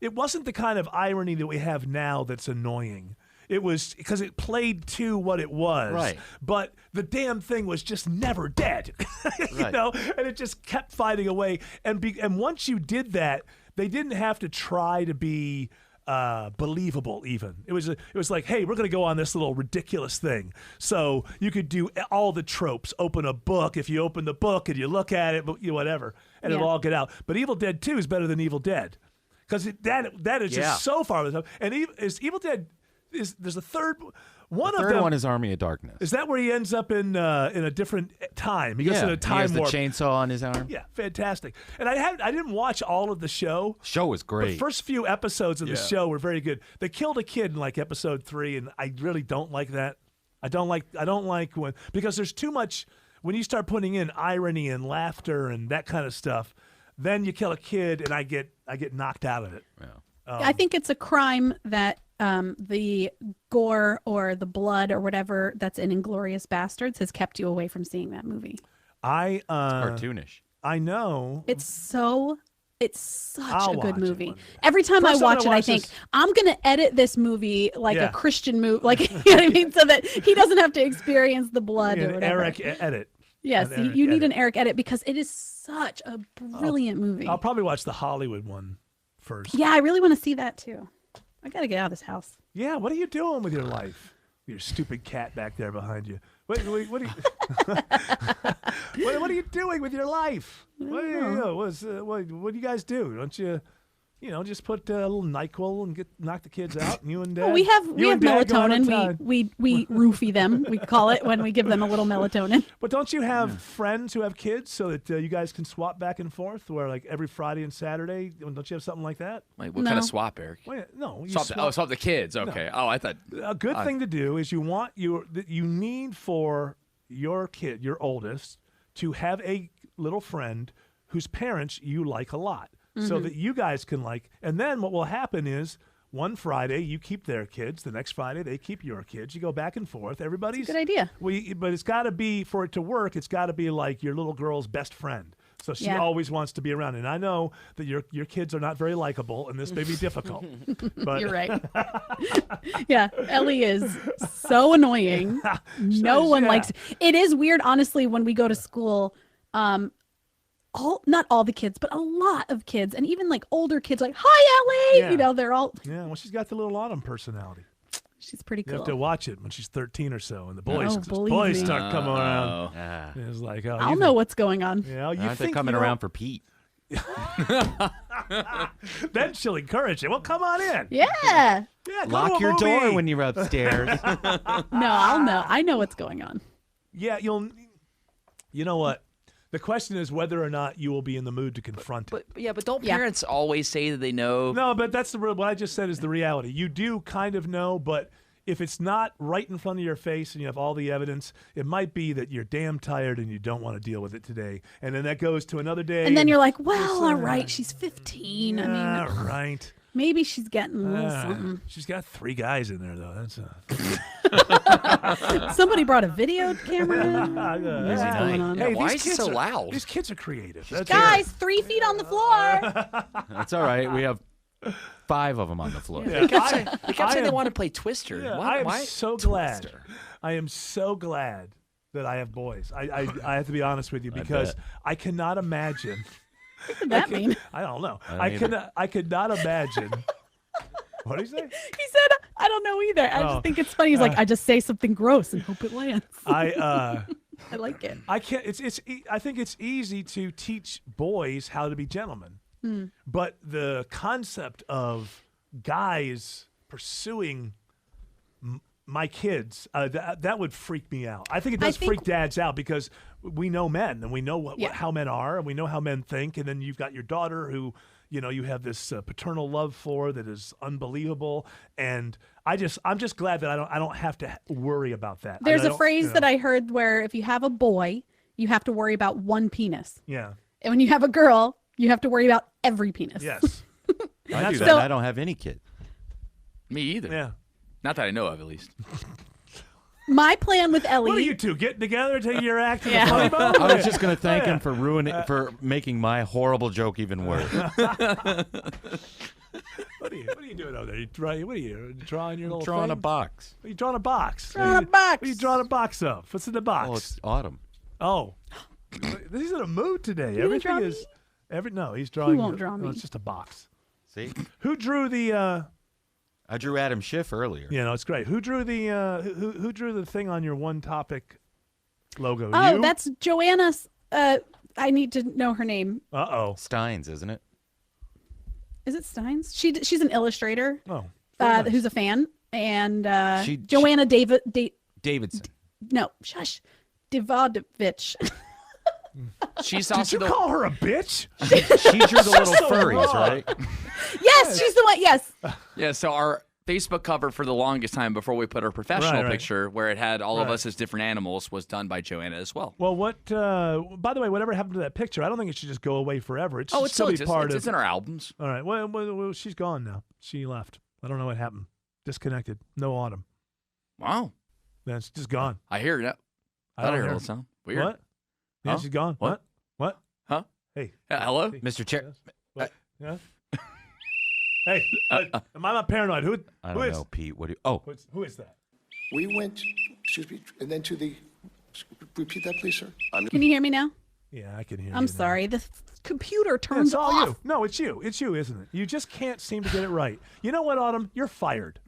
It wasn't the kind of irony that we have now that's annoying. It was because it played to what it was, right? But the damn thing was just never dead, and it just kept fighting away. And once you did that, they didn't have to try to be believable. Even it was like, hey, we're going to go on this little ridiculous thing. So you could do all the tropes. Open a book. If you open the book and you look at it, whatever, and it'll all get out. But Evil Dead 2 is better than Evil Dead because that is just so far over the top. And is Evil Dead. There's a third one. The third one is Army of Darkness. Is that where he ends up in a different time? He goes in a time warp. He has the chainsaw on his arm. Yeah, fantastic. And I didn't watch all of the show. Show was great. The first few episodes of the show were very good. They killed a kid in like episode 3, and I really don't like that. I don't like when because there's too much when you start putting in irony and laughter and that kind of stuff. Then you kill a kid, and I get knocked out of it. Yeah. I think it's a crime that the gore or the blood or whatever that's in Inglourious Bastards has kept you away from seeing that movie. It's cartoonish. I know. It's such a good movie. It Every time I watch it, I think I'm going to edit this movie like a Christian movie, like you know what I mean, so that he doesn't have to experience the blood or whatever. Eric edit. Yes, you need an Eric edit because it is such a brilliant movie. I'll probably watch the Hollywood one first. Yeah, I really want to see that too. I got to get out of this house. Yeah, what are you doing with your life? Your stupid cat back there behind you. What are you, what are you doing with your life? What do you guys do? Don't you, just put a little NyQuil and knock the kids out? And you and Dad. Well, we have melatonin. We roofie them. We call it when we give them a little melatonin. But don't you have friends who have kids so that you guys can swap back and forth? Where like every Friday and Saturday, don't you have something like that? Like what kind of swap, Eric? No, swap the kids. Okay. No. Oh, I thought a good thing to do is you need for your kid, your oldest, to have a little friend whose parents you like a lot. So that you guys can and then what will happen is one Friday you keep their kids, the next Friday they keep your kids. You go back and forth. Everybody's That's a good idea. But it's got to be, for it to work, it's got to be like your little girl's best friend. So she always wants to be around. And I know that your kids are not very likable, and this may be difficult. But you're right. Yeah, Ellie is so annoying. No one likes it. It is weird, honestly, when we go to school. Not all the kids, but a lot of kids, and even like older kids, like, "Hi, Ellie." They're all. Yeah, well, she's got the little Autumn personality. She's pretty cool. You have to watch it when she's 13 or so, and the boys start coming around. It's like, I'll know what's going on. Yeah, Aren't they coming around for Pete? Then she'll encourage it. Well, come on in. Yeah. Lock your door when you're upstairs. No, I'll know. I know what's going on. Yeah, you know what? The question is whether or not you will be in the mood to confront it. But don't parents always say that they know? No, but that's what I just said is the reality. You do kind of know, but if it's not right in front of your face and you have all the evidence, it might be that you're damn tired and you don't want to deal with it today. And then that goes to another day. And then you're like, well, all right, she's 15. Yeah, I mean, right. Maybe she's getting a little something. She's got 3 guys in there, though. That's Somebody brought a video camera in. What's going on? Hey, why is it so loud? These kids are creative. Guys, 3 feet on the floor. That's all right. We have 5 of them on the floor. They kept saying they want to play Twister. Yeah, Why? I am so glad. I am so glad that I have boys. I have to be honest with you because I cannot imagine. What did that mean? I don't know. I I could not imagine. What did he say? He said, I don't know either. I just think it's funny. He's like, I just say something gross and hope it lands. I like it. I can't. I think it's easy to teach boys how to be gentlemen, but the concept of guys pursuing my kids, that would freak me out. I think it does freak dads out because we know men and we know how men are and we know how men think. And then you've got your daughter who, you have this paternal love for that is unbelievable. And I'm just glad that I don't have to worry about that. There's a phrase that I heard where if you have a boy, you have to worry about one penis. Yeah. And when you have a girl, you have to worry about every penis. Yes. I do that. I don't have any kid. Me either. Yeah. Not that I know of, at least. My plan with Ellie. What are you two getting together to your act in the funny bone? I was just going to thank him for making my horrible joke even worse. What are you doing over there? What are you drawing your little drawing thing? a box. Are you drawing a box? Drawing a box. What are you drawing a box of? What's in the box? Oh, it's autumn. Oh. He's in a mood today. You Everything is no, he's drawing. He won't draw me. It's just a box. See? Who drew the I drew Adam Schiff earlier. Yeah, no, it's great. Who drew the who drew the thing on your one topic logo? Oh, you? that's Joanna's. I need to know her name. Steins, isn't it? Is it Steins? She's an illustrator. Oh, who's a fan, and Joanna Davidson. No, shush, Divodovich. She's Did also you call her a bitch? She drew the little furries, right? Yes, she's the one. Yes. Yeah, so our Facebook cover for the longest time before we put our professional picture where it had all of us as different animals was done by Joanna as well. Well, by the way, whatever happened to that picture, I don't think it should just go away forever. It should it still be exists. part It's in our albums. All right. Well, she's gone now. She left. I don't know what happened. Disconnected. No autumn. Wow. Then it's just gone. I hear that. I don't hear a little sound. Weird. What? Yeah, she's gone. What? Huh? Hey. Hello? Hey. Mr. Chair. Yeah. Hey, am I not paranoid? Who don't know, Pete. What do you... who is that? We went, excuse me, and then repeat that, please, sir. Can you hear me now? Yeah, I can hear you. I'm sorry. The computer turns it's all off. you. No, it's you. It's you, isn't it? You just can't seem to get it right. You know what, Autumn? You're fired.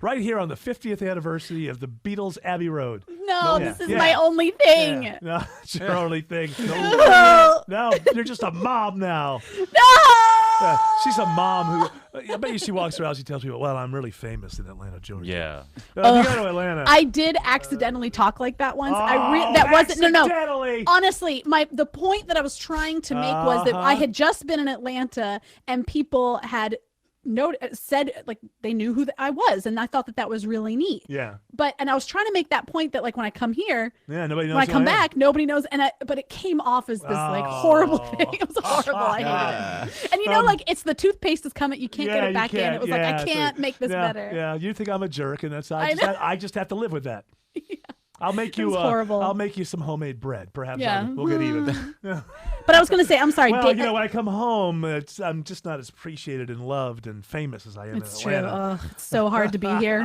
Right here on the 50th anniversary of the Beatles' Abbey Road. No, this is my only thing. Yeah. No, it's your only thing. No. No, you're just a mom now. No! She's a mom who, I bet you she walks around, she tells people, well, I'm really famous in Atlanta, Georgia. Yeah. You go to Atlanta. I did accidentally talk like that once. That wasn't no. Honestly, the point that I was trying to make was that I had just been in Atlanta and people had said like they knew who I was, and I thought that was really neat. Yeah. And I was trying to make that point that like when I come here, nobody knows when I come back, nobody knows, but it came off as this like horrible thing. It was horrible. I hated it. And like it's the toothpaste is coming, you can't get it back in. It was like I can't make this better. Yeah, you think I'm a jerk, and that's I just have to live with that. Yeah. I'll make you horrible. I'll make you some homemade bread. Perhaps yeah. we'll get even. But I was going to say, I'm sorry. Well, when I come home, I'm just not as appreciated and loved and famous as I am in Atlanta. True. It's so hard to be here.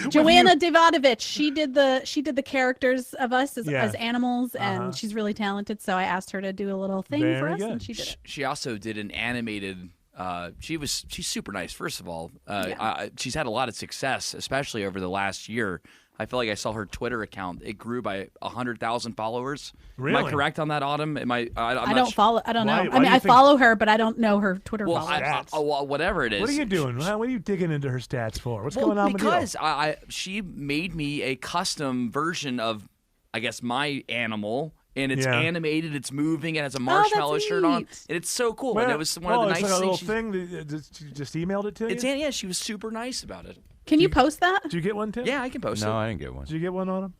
Joanna Divodovich, she did the characters of us as animals, and she's really talented. So I asked her to do a little thing for us, and she did it. She also did an animated. She's super nice. First of all, she's had a lot of success, especially over the last year. I feel like I saw her Twitter account. It grew by 100,000 followers. Really? Am I correct on that, Autumn? I don't follow. I don't know. I mean, I follow her, but I don't know her Twitter followers. Whatever it is. What are you doing? What are you digging into her stats for? What's going on with you? Because she made me a custom version of, I guess, my animal. And it's Yeah. animated, it's moving, it has a marshmallow shirt on, neat. and it's so cool. Well, and it was one of the it's nice like a little things. thing. She just emailed it to you. Yeah, she was super nice about it. Can you post that? Did you get one, Tim? Yeah, I can post it. No, I didn't get one. Did you get one on him?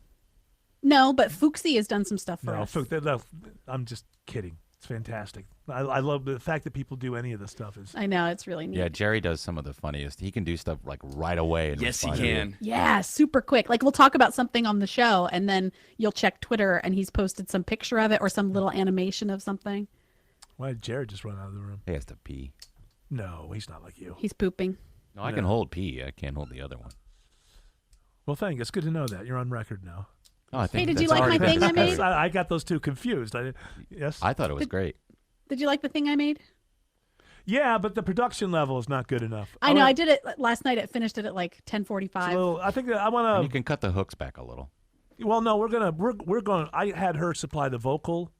No, but Fuxi has done some stuff for us. No, I'm just kidding. It's fantastic. I love the fact that people do any of this stuff. I know, it's really neat. Yeah, Jerry does some of the funniest. He can do stuff like right away. And Yes, he respond to can. you. Yeah, super quick. Like we'll talk about something on the show, and then you'll check Twitter, and he's posted some picture of it or some little animation of something. Why did Jared just run out of the room? He has to pee. No, he's not like you. He's pooping. No, I can hold pee. I can't hold the other one. Well, thank you. It's good to know that. You're on record now. Oh, I think Hey, did you that's like my already thing I been made? discovered. I got those two confused. Yes. I thought it was great. Did you like the thing I made? Yeah, but the production level is not good enough. I know. I did it last night. It finished it at like 10:45. I think that I And want you can cut the hooks back a little. Well, no, we're gonna. I had her supply the vocal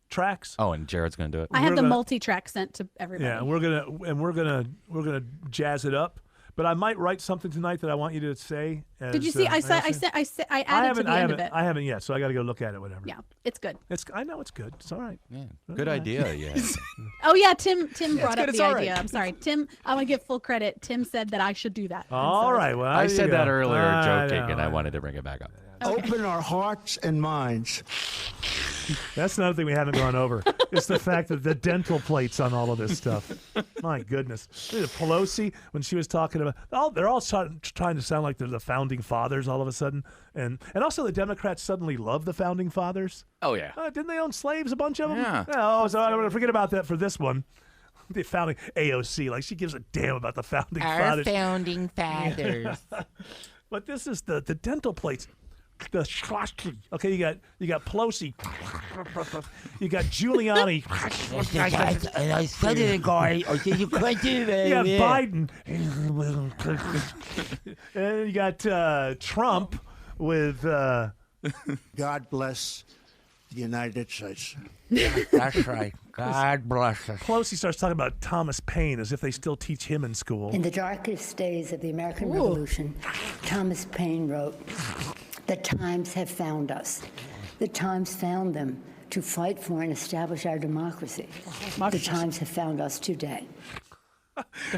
tracks. Oh, and Jared's going to do it? I had We're the gonna- multi-track sent to everybody. Yeah, we're gonna jazz it up. But I might write something tonight that I want you to say. Did you see? I added to the end of it. I haven't yet, so I got to go look at it. Whatever. Yeah, it's good. I know it's good. It's all right. Yeah, good idea. Yeah. Oh yeah, Tim brought good, up it's the all idea. right. I'm sorry, Tim. I want to give full credit. Tim said that I should do that. All right. Well, I there you said that go. earlier, I joking, know. and I wanted to bring it back up. Open our hearts and minds. That's another thing we haven't gone over. It's the fact that the dental plates on all of this stuff. My goodness. Pelosi, when she was talking about, they're all trying to sound like they're the founding fathers all of a sudden, and also the Democrats suddenly love the founding fathers. Oh, yeah. Didn't they own slaves, a bunch of them? Yeah. Oh, so I'm going to forget about that for this one. The founding AOC, like she gives a damn about the founding fathers. founding fathers. But this is the dental plates. Okay, you got Pelosi. You got Giuliani. I said it, guy. I said you couldn't do that. You got Biden. And you got Trump with. God bless the United States. That's right. God bless us. Pelosi starts talking about Thomas Paine as if they still teach him in school. In the darkest days of the American Revolution, Thomas Paine wrote, "The times have found us. The times found them to fight for and establish our democracy. The times have found us today."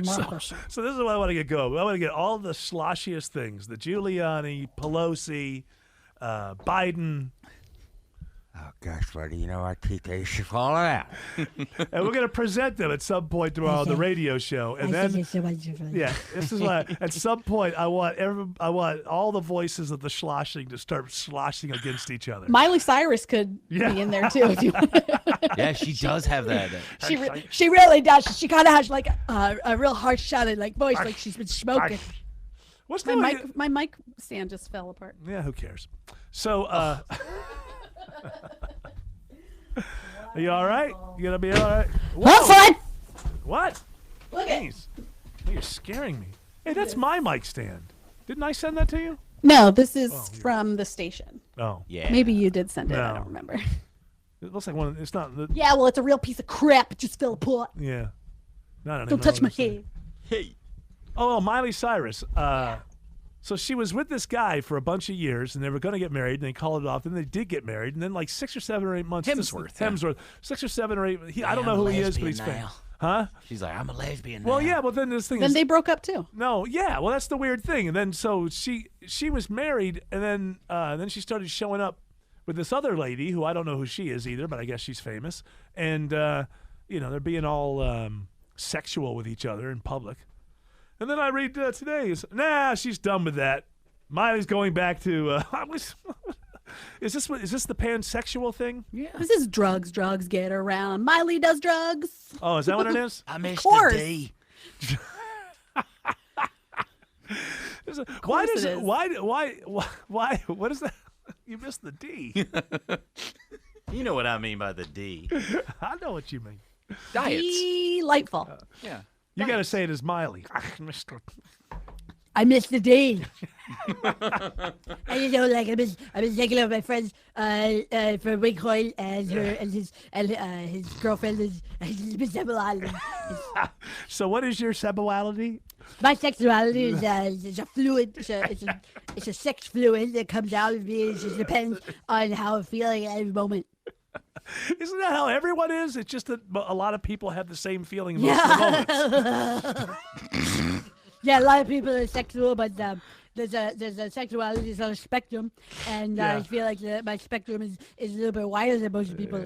So this is what I want to get going. I want to get all the sloshiest things: the Giuliani, Pelosi, Biden. Oh, gosh, buddy, you know I teach you all of that. And we're going to present them at some point tomorrow on the radio show. And then, yeah, this is why at some point I want all the voices of the sloshing to start sloshing against each other. Miley Cyrus could be in there too if you want. Yeah, she does have that. She really does. She kind of has like a real harsh shouted like voice, like she's been smoking. What's my mic stand just fell apart. Yeah, who cares? So, are you all right? You gonna be all right? Have fun. What? Look at. Jeez. You're scaring me. Hey, that's my mic stand. Didn't I send that to you? No, this is from the station. Oh. Yeah. Maybe you did send it. I No. don't remember. It looks like one. It's not. Yeah, well, it's a real piece of crap. It just fell apart. Yeah. No, Don't touch my head. Hey. Oh, Miley Cyrus. So she was with this guy for a bunch of years, and they were going to get married, and they called it off. Then they did get married, and then like 6 or 7 or 8 months. Hemsworth. 6 or 7 or 8. I don't know who he is, but he's famous. Huh? She's like, I'm a lesbian Well, now. yeah. Well, then this thing Then is. they broke up too. No, yeah. Well, that's the weird thing. And then so she was married, and then she started showing up with this other lady who I don't know who she is either, but I guess she's famous. And they're being all sexual with each other in public. And then I read today, she's done with that. Miley's going back to. Is this the pansexual thing? Yeah. This is drugs. Drugs get around. Miley does drugs. Oh, is that what it is? I missed course. the D. Why does it it? is. Why? What is that? You missed the D. You know what I mean by the D. I know what you mean. Diets. Delightful. Yeah. You got to say it as Miley. I miss the day. I like I was thinking of my friends from Winkhoil and his girlfriend is bisexual. So what is your sexuality? My sexuality is a fluid. It's a sex fluid that comes out of me. It just depends on how I'm feeling at every moment. Isn't that how everyone is? It's just that a lot of people have the same feeling most of the moments. Yeah, a lot of people are sexual, but there's a sexuality is on a spectrum, and I feel like my spectrum is a little bit wider than most people.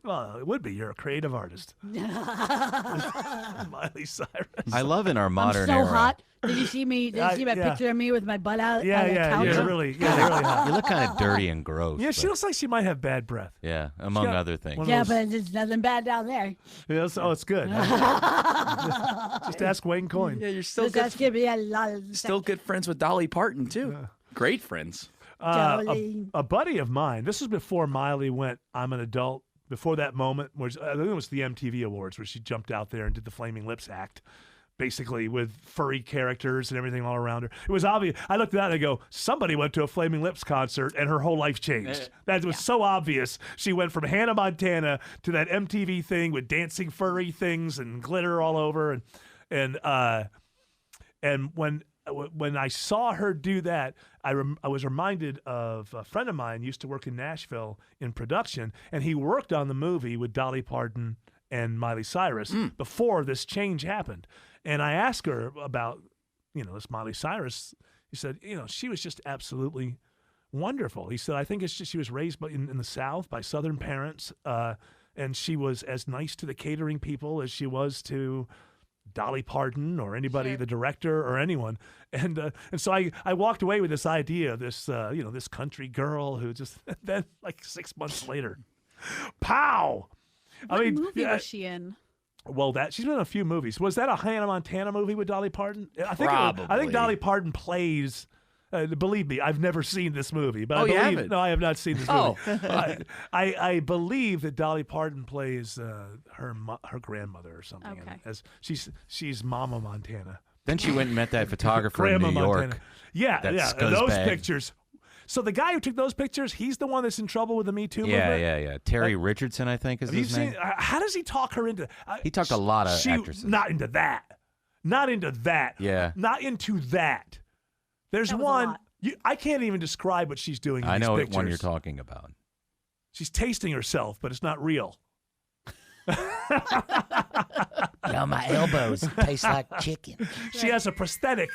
Well, it would be. You're a creative artist. Miley Cyrus. I love in our modern I'm so era. hot. Did you see me? Did you see my picture of me with my butt out? on the couch? You're really hot. You look kind of dirty and gross. Yeah, she looks like she might have bad breath. Yeah, among other things. Yeah, but there's nothing bad down there. Yeah, it's good. Just ask Wayne Coyne. Yeah, you're still That's gonna be a lot of still good friends with Dolly Parton too. Great friends. A buddy of mine. This was before Miley went, I'm an adult. Before that moment, I think it was the MTV Awards where she jumped out there and did the Flaming Lips act, basically with furry characters and everything all around her. It was obvious. I looked at that and I go, somebody went to a Flaming Lips concert and her whole life changed. That was so obvious. She went from Hannah Montana to that MTV thing with dancing furry things and glitter all over, and when I saw her do that, I was reminded of a friend of mine used to work in Nashville in production, and he worked on the movie with Dolly Parton and Miley Cyrus before this change happened. And I asked her about, this Miley Cyrus. He said, she was just absolutely wonderful. He said, I think it's just she was raised in the South by Southern parents, and she was as nice to the catering people as she was to Dolly Parton or anybody, the director or anyone. And so I walked away with this idea of this, this country girl who just, then like 6 months later, pow! What movie was she in? Well, she's been in a few movies. Was that a Hannah Montana movie with Dolly Parton? I think Dolly Parton plays. Believe me, I've never seen this movie. But you haven't? No, I have not seen this movie. I believe that Dolly Parton plays her grandmother or something. Okay. As she's Mama Montana. Then she went and met that photographer in Grandma New York. Montana. Yeah. That Those scuzzbag. pictures. So the guy who took those pictures, he's the one that's in trouble with the Me Too movement? Yeah. Terry Richardson, I think, is his name. How does he talk her into? He talked a lot of actresses. Not into that. Not into that. Yeah. Not into that. There's one. I can't even describe what she's doing in I these know pictures. what one you're talking about. She's tasting herself, but it's not real. My elbows taste like chicken. She has a prosthetic.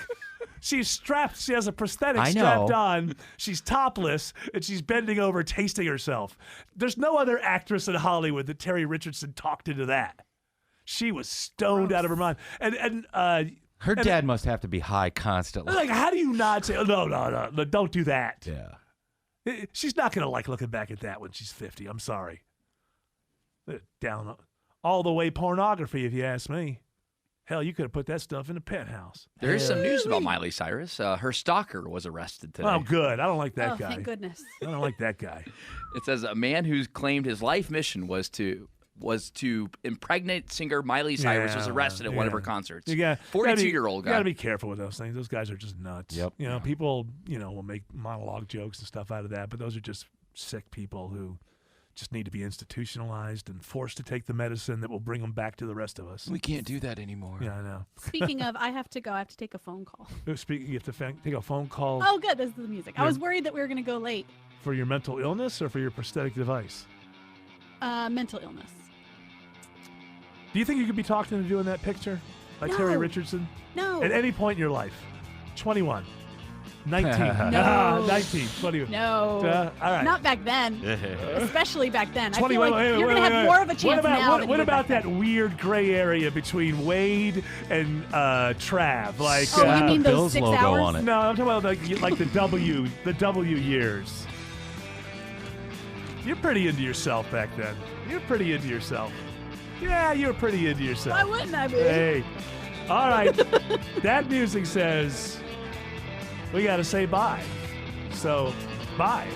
She's strapped. She has a prosthetic I know. strapped on. She's topless, and she's bending over, tasting herself. There's no other actress in Hollywood that Terry Richardson talked into that. She was stoned out of her mind. Her dad must have to be high constantly. Like, how do you not say, no, don't do that? Yeah. She's not going to like looking back at that when she's 50. I'm sorry. Down all the way pornography, if you ask me. Hell, you could have put that stuff in a penthouse. There is some news about Miley Cyrus. Her stalker was arrested today. Oh, good. I don't like that guy. Thank goodness. I don't like that guy. It says a man who claimed his life mission was to impregnate singer Miley Cyrus was arrested at one of her concerts. 42-year-old guy. You got to be careful with those things. Those guys are just nuts. Yep. People, will make monologue jokes and stuff out of that, but those are just sick people who just need to be institutionalized and forced to take the medicine that will bring them back to the rest of us. We can't do that anymore. Yeah, I know. Speaking of, I have to go. I have to take a phone call. You have to take a phone call. Oh, good. This is the music. I was worried that we were going to go late. For your mental illness or for your prosthetic device? Mental illness. Do you think you could be talked into doing that picture by Terry Richardson? No. At any point in your life? 21. 19. No. 19. 20. No. All right. Not back then. Especially back then. 21. I feel like you're going to have more of a chance now. What about that weird gray area between Wade and Trav? Like, you mean those 6 logo hours? on it. No, I'm talking about like the W years. You're pretty into yourself back then. You're pretty into yourself. Yeah, you were pretty into yourself. Why wouldn't I be? Hey. All right. That music says we got to say bye. So, bye.